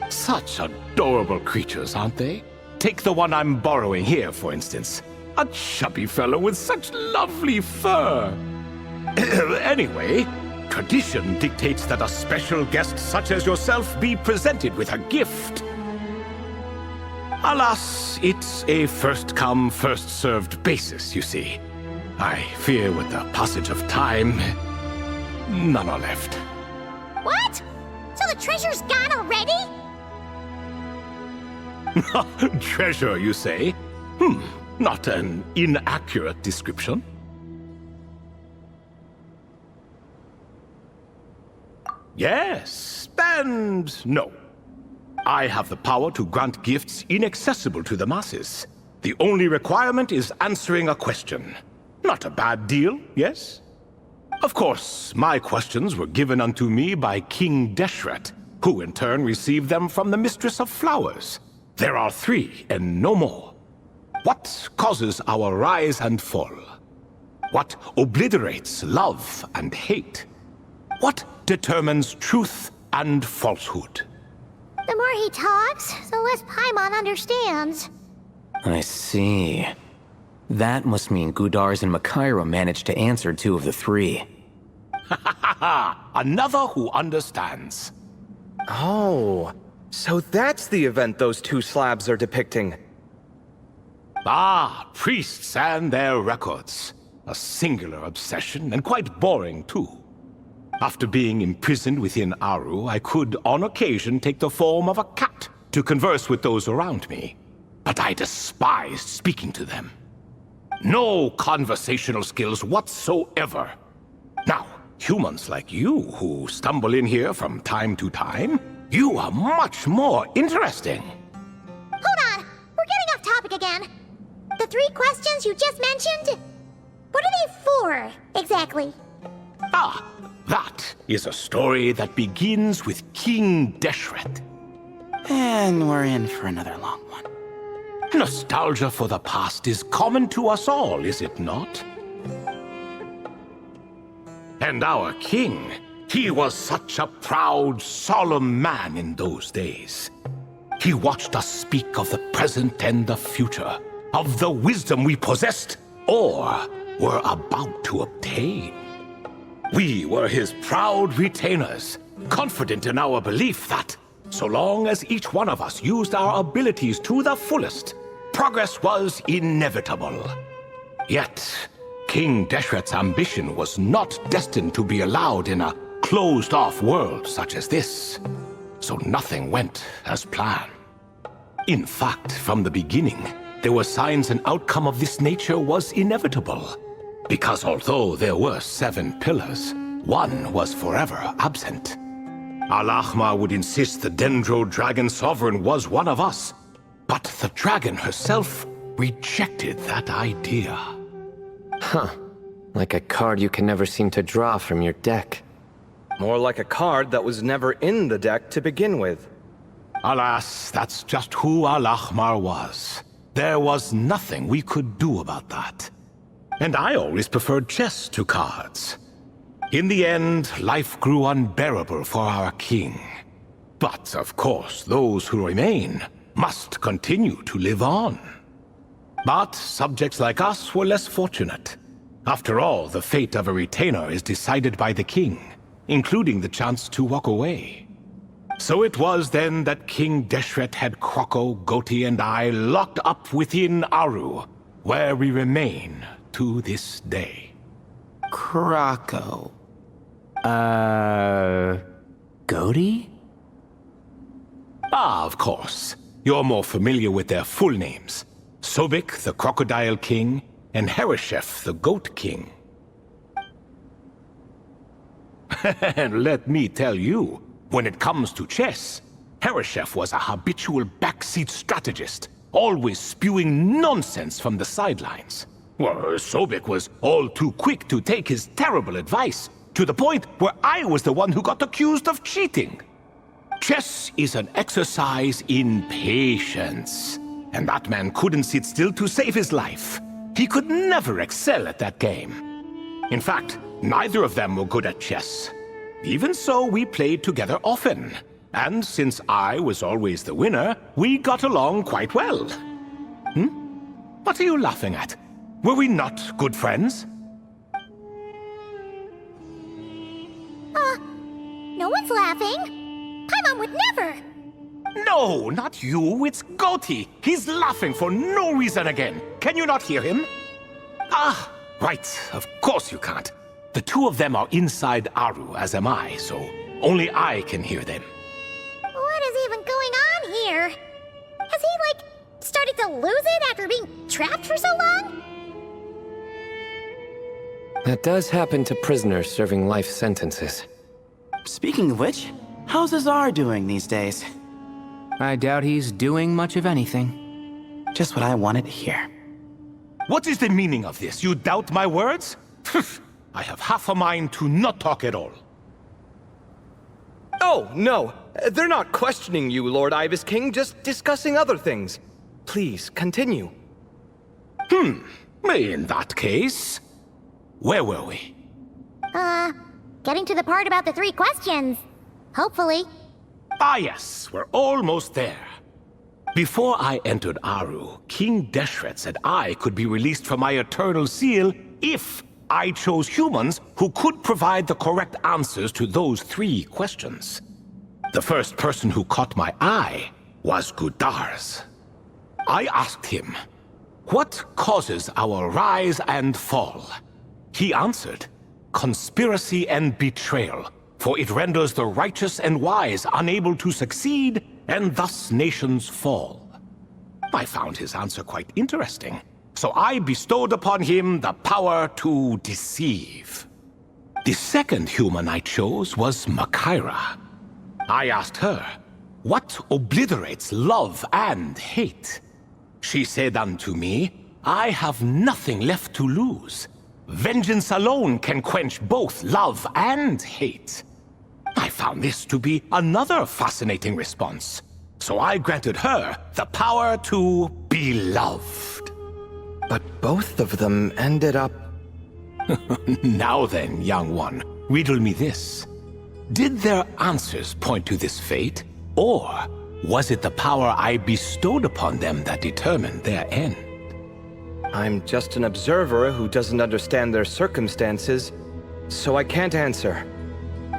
Such adorable creatures, aren't they? Take the one I'm borrowing here, for instance. A chubby fellow with such lovely fur. Anyway, tradition dictates that a special guest such as yourself be presented with a gift. Alas, it's a first-come, first-served basis, you see. I fear with the passage of time, none are left. What? So the treasure's gone already? Treasure, you say? Not an inaccurate description. Yes, and no. I have the power to grant gifts inaccessible to the masses. The only requirement is answering a question. Not a bad deal, yes? Of course, my questions were given unto me by King Deshret, who in turn received them from the Mistress of Flowers. There are 3 and no more. What causes our rise and fall? What obliterates love and hate? What determines truth and falsehood? The more he talks, the less Paimon understands. I see. That must mean Gudars and miHoYo managed to answer 2 of the 3. Another who understands. Oh, so that's the event those 2 slabs are depicting. Ah, priests and their records. A singular obsession, and quite boring, too. After being imprisoned within Aru, I could, on occasion, take the form of a cat to converse with those around me. But I despised speaking to them. No conversational skills whatsoever. Now, humans like you, who stumble in here from time to time, you are much more interesting. Hold on, we're getting off topic again. The 3 questions you just mentioned? What are they for, exactly? Ah, that is a story that begins with King Deshret. And we're in for another long one. Nostalgia for the past is common to us all, is it not? And our king, he was such a proud, solemn man in those days. He watched us speak of the present and the future, of the wisdom we possessed or were about to obtain. We were his proud retainers, confident in our belief that, so long as each one of us used our abilities to the fullest, progress was inevitable. Yet, King Deshret's ambition was not destined to be allowed in a closed-off world such as this, so nothing went as planned. In fact, from the beginning, there were signs an outcome of this nature was inevitable. Because although there were 7 pillars, one was forever absent. Al-Ahmar would insist the Dendro Dragon Sovereign was one of us, but the dragon herself rejected that idea. Huh. Like a card you can never seem to draw from your deck. More like a card that was never in the deck to begin with. Alas, that's just who Al-Ahmar was. There was nothing we could do about that. And I always preferred chess to cards. In the end, life grew unbearable for our king. But, of course, those who remain must continue to live on. But subjects like us were less fortunate. After all, the fate of a retainer is decided by the king, including the chance to walk away. So it was then that King Deshret had Kroko, Goti, and I locked up within Aru, where we remain to this day. Krako. Goti? Ah, of course. You're more familiar with their full names. Sobek, the Crocodile King, and Hereshef, the Goat King. And let me tell you, when it comes to chess, Hereshef was a habitual backseat strategist, always spewing nonsense from the sidelines. Well, Sobek was all too quick to take his terrible advice, to the point where I was the one who got accused of cheating. Chess is an exercise in patience, and that man couldn't sit still to save his life. He could never excel at that game. In fact, neither of them were good at chess. Even so, we played together often, and since I was always the winner, we got along quite well. What are you laughing at? Were we not good friends? No one's laughing. Paimon would never. No, not you. It's Goti. He's laughing for no reason again. Can you not hear him? Ah, right. Of course you can't. The two of them are inside Aru, as am I, so only I can hear them. What is even going on here? Has he, started to lose it after being trapped for so long? That does happen to prisoners serving life sentences. Speaking of which, how's Azar doing these days? I doubt he's doing much of anything. Just what I wanted to hear. What is the meaning of this? You doubt my words? I have half a mind to not talk at all. Oh, no. They're not questioning you, Lord Ibis King, just discussing other things. Please, continue. In that case, where were we? Getting to the part about the 3 questions. Hopefully. Ah yes, we're almost there. Before I entered Aru, King Deshret said I could be released from my eternal seal if I chose humans who could provide the correct answers to those 3 questions. The first person who caught my eye was Gudars. I asked him, "What causes our rise and fall?" He answered, "Conspiracy and betrayal, for it renders the righteous and wise unable to succeed, and thus nations fall." I found his answer quite interesting, so I bestowed upon him the power to deceive. The second human I chose was Makaira. I asked her, "What obliterates love and hate?" She said unto me, "I have nothing left to lose. Vengeance alone can quench both love and hate." I found this to be another fascinating response, so I granted her the power to be loved. But both of them ended up... Now then, young one, riddle me this. Did their answers point to this fate, or was it the power I bestowed upon them that determined their end? I'm just an observer who doesn't understand their circumstances, so I can't answer.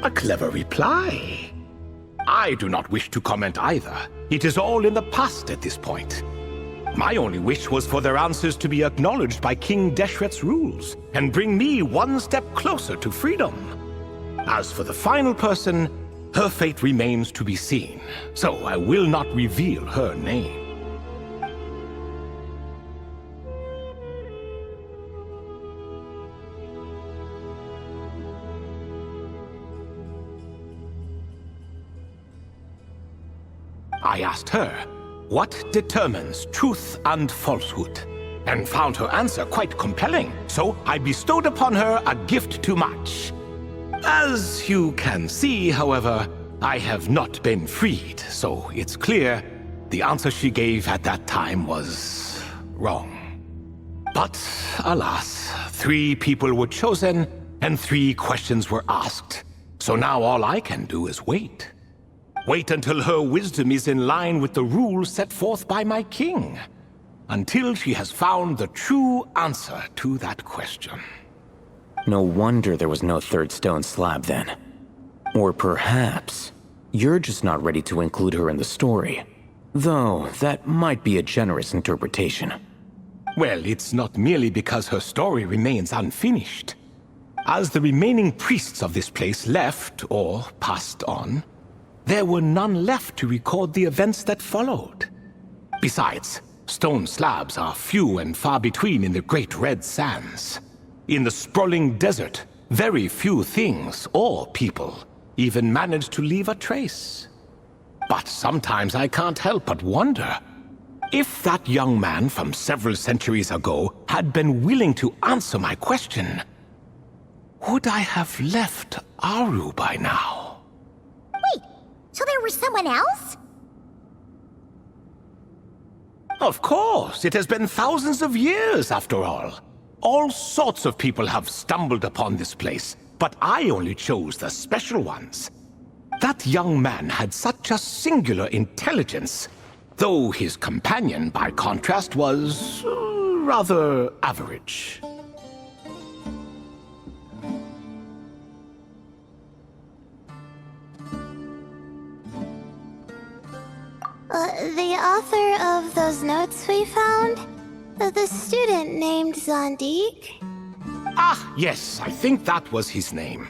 A clever reply. I do not wish to comment either. It is all in the past at this point. My only wish was for their answers to be acknowledged by King Deshret's rules, and bring me one step closer to freedom. As for the final person, her fate remains to be seen, so I will not reveal her name. I asked her, "What determines truth and falsehood?" and found her answer quite compelling, so I bestowed upon her a gift to match. As you can see, however, I have not been freed, so it's clear the answer she gave at that time was wrong. But alas, 3 people were chosen and 3 questions were asked. So now all I can do is wait. Wait until her wisdom is in line with the rules set forth by my king. Until she has found the true answer to that question. No wonder there was no third stone slab then. Or perhaps you're just not ready to include her in the story. Though that might be a generous interpretation. Well, it's not merely because her story remains unfinished. As the remaining priests of this place left or passed on, there were none left to record the events that followed. Besides, stone slabs are few and far between in the Great Red Sands. In the sprawling desert, very few things or people even manage to leave a trace. But sometimes I can't help but wonder, if that young man from several centuries ago had been willing to answer my question, would I have left Aru by now? Wait, so there was someone else? Of course, it has been thousands of years after all. All sorts of people have stumbled upon this place, but I only chose the special ones. That young man had such a singular intelligence, though his companion, by contrast, was rather average. The author of those notes we found? The student named Zandik? Ah, yes, I think that was his name.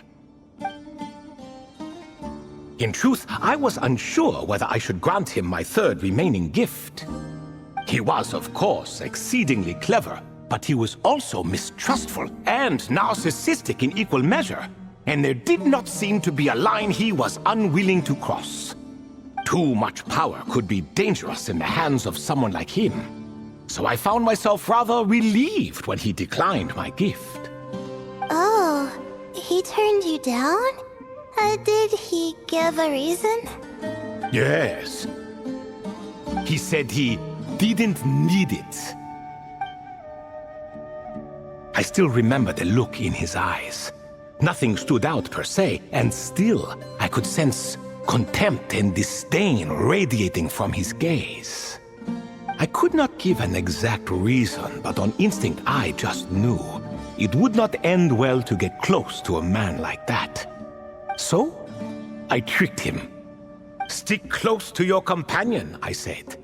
In truth, I was unsure whether I should grant him my third remaining gift. He was, of course, exceedingly clever, but he was also mistrustful and narcissistic in equal measure, and there did not seem to be a line he was unwilling to cross. Too much power could be dangerous in the hands of someone like him, so I found myself rather relieved when he declined my gift. Oh, he turned you down? Did he give a reason? Yes. He said he didn't need it. I still remember the look in his eyes. Nothing stood out per se, and still I could sense contempt and disdain radiating from his gaze. I could not give an exact reason, but on instinct I just knew it would not end well to get close to a man like that. So, I tricked him. Stick close to your companion, I said.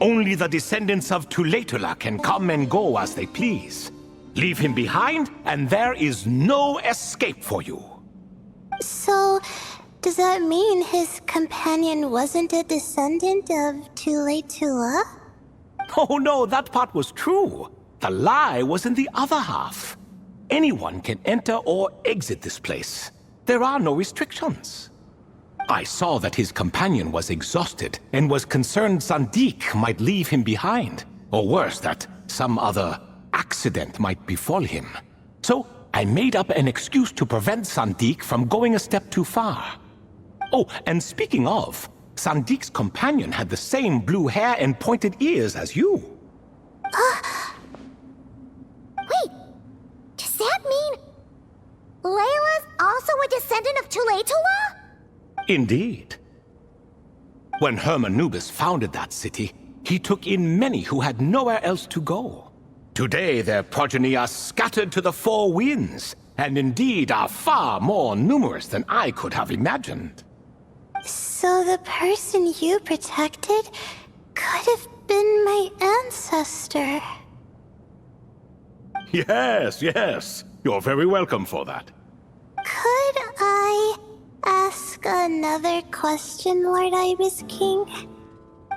Only the descendants of Tulatula can come and go as they please. Leave him behind, and there is no escape for you. So, does that mean his companion wasn't a descendant of Tulatula? Oh no, that part was true. The lie was in the other half. Anyone can enter or exit this place. There are no restrictions. I saw that his companion was exhausted and was concerned Zandik might leave him behind, or worse, that some other accident might befall him. So I made up an excuse to prevent Zandik from going a step too far. Oh, and speaking of, Sandik's companion had the same blue hair and pointed ears as you. Wait, does that mean Layla's also a descendant of Tulatula? Indeed. When Hermanubis founded that city, he took in many who had nowhere else to go. Today their progeny are scattered to the 4 winds, and indeed are far more numerous than I could have imagined. So the person you protected could have been my ancestor. Yes, yes. You're very welcome for that. Could I ask another question, Lord Ibis King?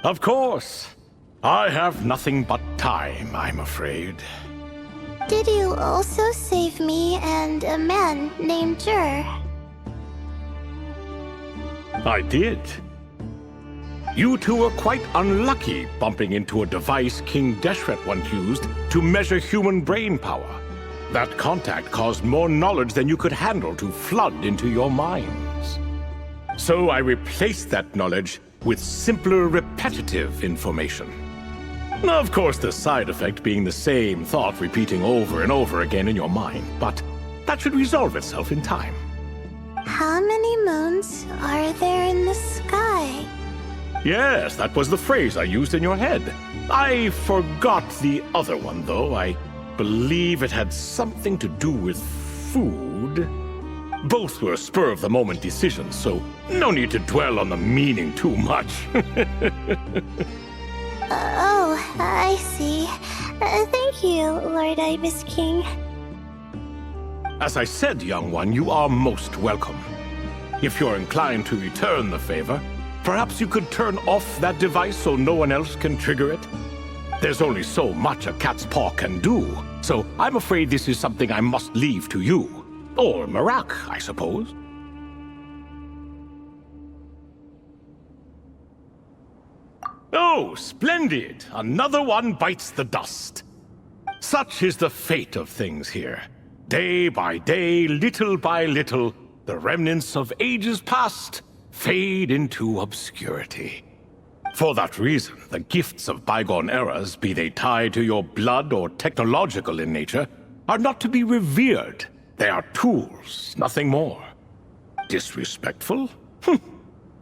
Of course. I have nothing but time, I'm afraid. Did you also save me and a man named Jur? I did. You two were quite unlucky bumping into a device King Deshret once used to measure human brain power. That contact caused more knowledge than you could handle to flood into your minds. So I replaced that knowledge with simpler, repetitive information. Of course, the side effect being the same thought repeating over and over again in your mind, but that should resolve itself in time. How many moons are there in the sky? Yes, that was the phrase I used in your head. I forgot the other one, though. I believe it had something to do with food. Both were spur-of-the-moment decisions, so no need to dwell on the meaning too much. Oh, I see. Thank you, Lord Ibis King. As I said, young one, you are most welcome. If you're inclined to return the favor, perhaps you could turn off that device so no one else can trigger it? There's only so much a cat's paw can do, so I'm afraid this is something I must leave to you. Or Marak, I suppose. Oh, splendid! Another one bites the dust. Such is the fate of things here. Day by day, little by little, the remnants of ages past fade into obscurity. For that reason, the gifts of bygone eras, be they tied to your blood or technological in nature, are not to be revered. They are tools, nothing more. Disrespectful?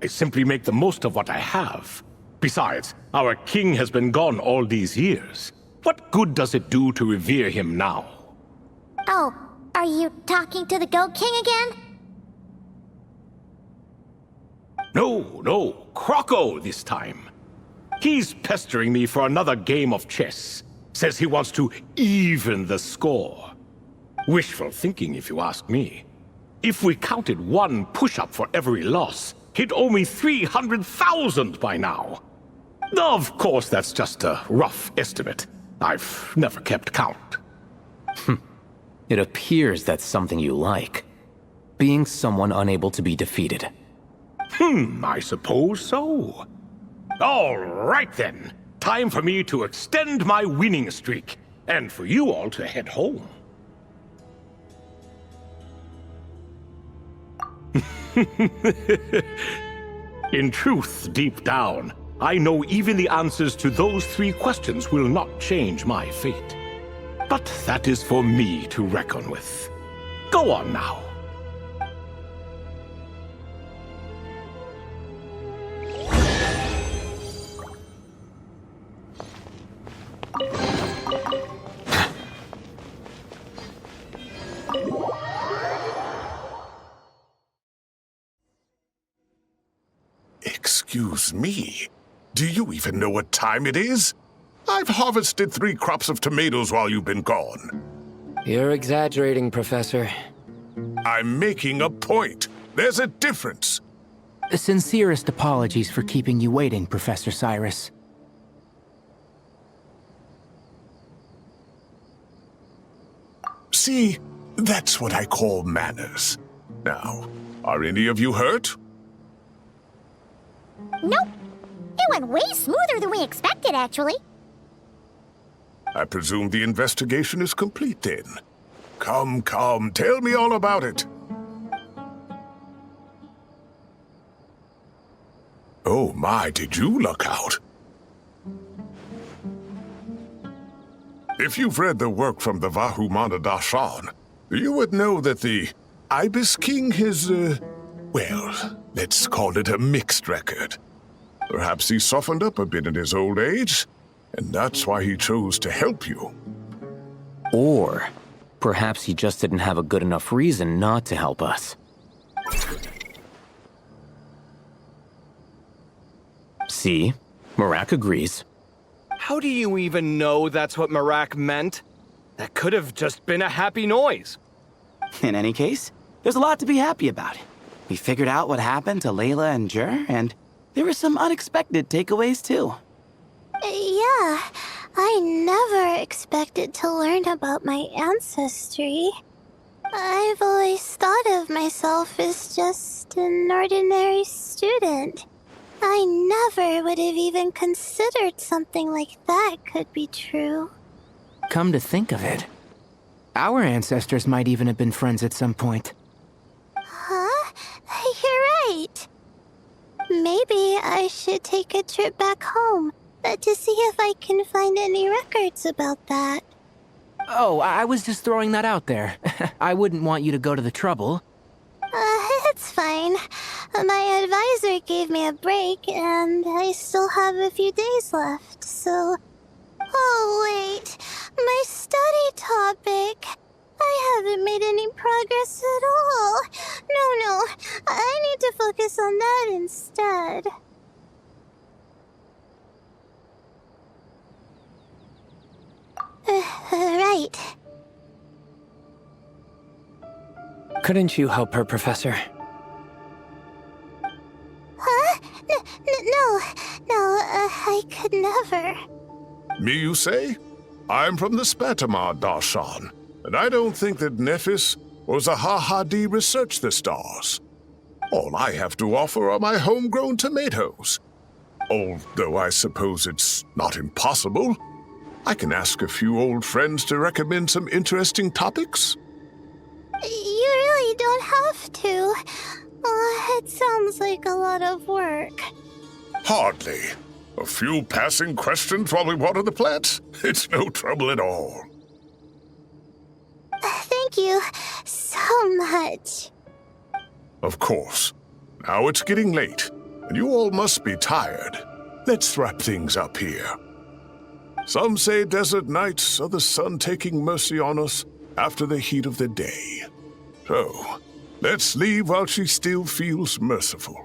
I simply make the most of what I have. Besides, our king has been gone all these years. What good does it do to revere him now? Oh, are you talking to the Goat King again? No, Croco this time. He's pestering me for another game of chess. Says he wants to even the score. Wishful thinking, if you ask me. If we counted one push-up for every loss, he'd owe me 300,000 by now. Of course, that's just a rough estimate. I've never kept count. It appears that's something you like. Being someone unable to be defeated. I suppose so. All right then. Time for me to extend my winning streak, and for you all to head home. In truth, deep down, I know even the answers to those 3 questions will not change my fate. But that is for me to reckon with. Go on now. Excuse me. Do you even know what time it is? I've harvested 3 crops of tomatoes while you've been gone. You're exaggerating, Professor. I'm making a point. There's a difference. Sincerest apologies for keeping you waiting, Professor Cyrus. See, that's what I call manners. Now, are any of you hurt? Nope. It went way smoother than we expected, actually. I presume the investigation is complete then. Come, tell me all about it. Oh my, did you luck out? If you've read the work from the Vahumana Dashan, you would know that the Ibis King has, well, let's call it a mixed record. Perhaps he softened up a bit in his old age, and that's why he chose to help you. Or perhaps he just didn't have a good enough reason not to help us. See? Marak agrees. How do you even know that's what Marak meant? That could have just been a happy noise. In any case, there's a lot to be happy about. We figured out what happened to Layla and Jur, and there were some unexpected takeaways too. Yeah, I never expected to learn about my ancestry. I've always thought of myself as just an ordinary student. I never would have even considered something like that could be true. Come to think of it, our ancestors might even have been friends at some point. Huh? You're right. Maybe I should take a trip back home to see if I can find any records about that. Oh, I was just throwing that out there. I wouldn't want you to go to the trouble. It's fine. My advisor gave me a break, and I still have a few days left, so... Oh, wait. My study topic. I haven't made any progress at all. No. I need to focus on that instead. Right. Couldn't you help her, Professor? Huh? No, I could never. Me, you say? I'm from the Spatamar Darshan, and I don't think that Nephis or Zahahadi researched the stars. All I have to offer are my homegrown tomatoes. Although I suppose it's not impossible. I can ask a few old friends to recommend some interesting topics. You really don't have to. It sounds like a lot of work. Hardly. A few passing questions while we water the plants? It's no trouble at all. Thank you so much. Of course. Now it's getting late, and you all must be tired. Let's wrap things up here. Some say desert nights are the sun taking mercy on us after the heat of the day. So, let's leave while she still feels merciful.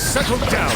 Settle down!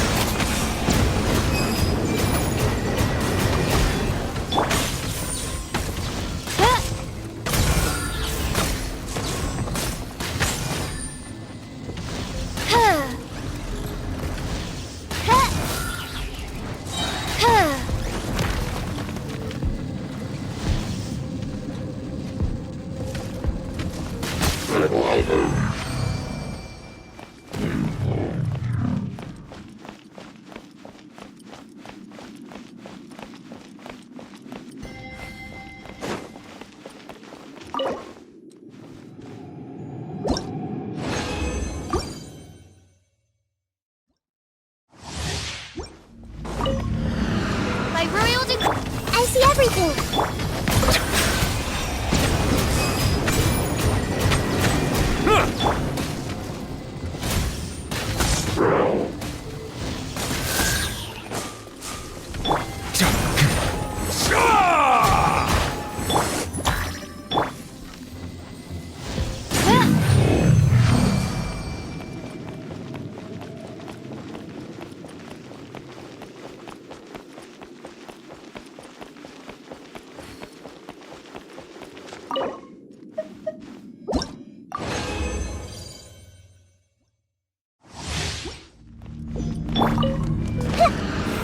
I see everything!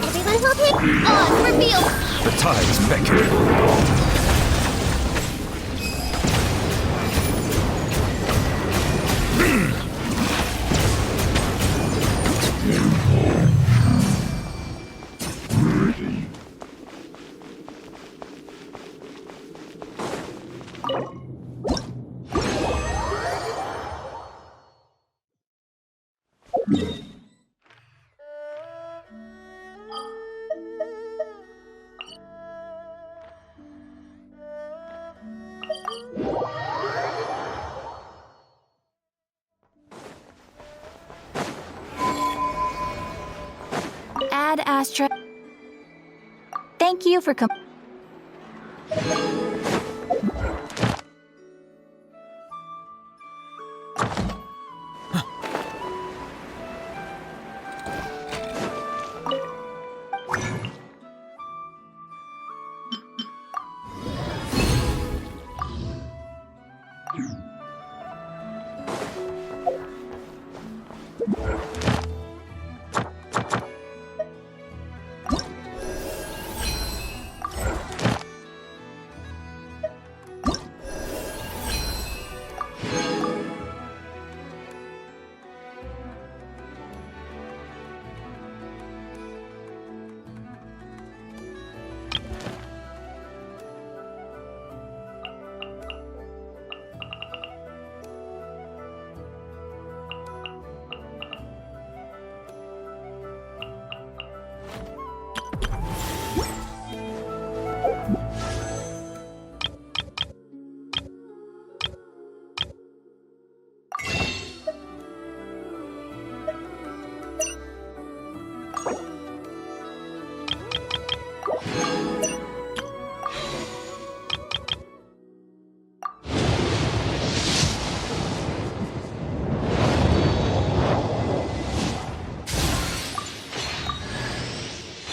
Everyone will take on reveal! The tide's beckoning. ahead, Astra. Thank you for coming.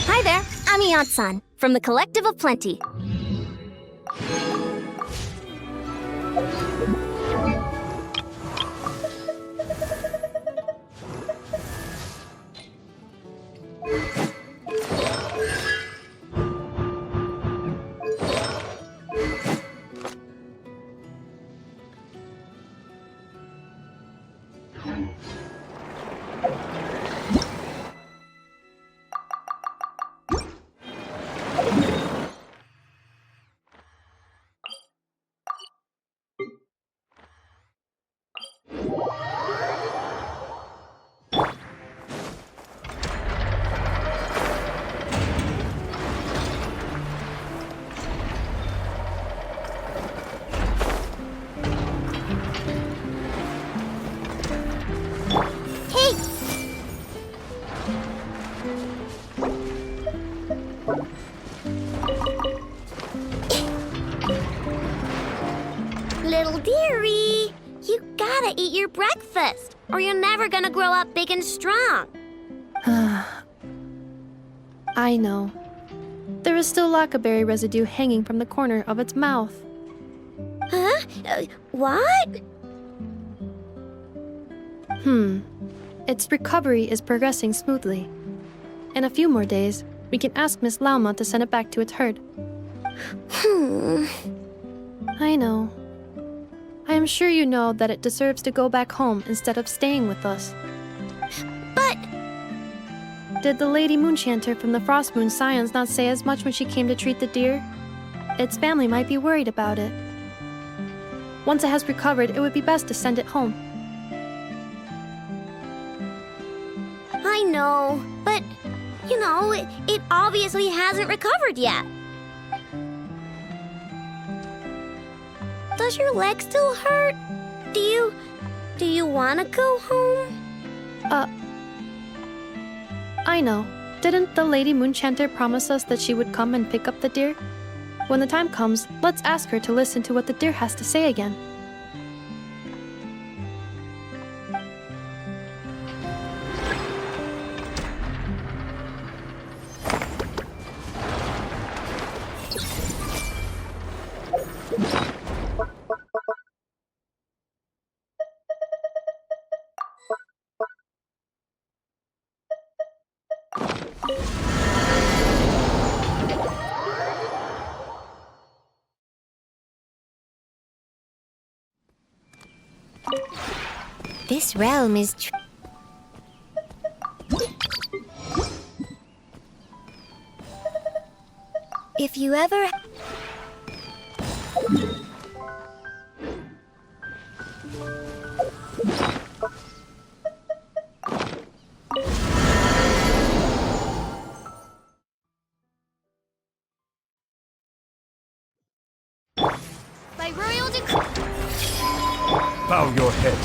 Hi there, I'm Ian-san, from the Collective of Plenty. Little dearie, you gotta eat your breakfast, or you're never gonna grow up big and strong. I know. There is still lacquerberry residue hanging from the corner of its mouth. Huh? What? Its recovery is progressing smoothly. In a few more days, we can ask Miss Lauma to send it back to its herd. I know. I am sure you know that it deserves to go back home instead of staying with us. But... Did the Lady Moonchanter from the Frostmoon Scions not say as much when she came to treat the deer? Its family might be worried about it. Once it has recovered, it would be best to send it home. I know, but, you know, it obviously hasn't recovered yet. Does your leg still hurt? Do you want to go home? I know. Didn't the Lady Moonchanter promise us that she would come and pick up the deer? When the time comes, let's ask her to listen to what the deer has to say again. This realm is if you ever... By royal decree... Bow your head.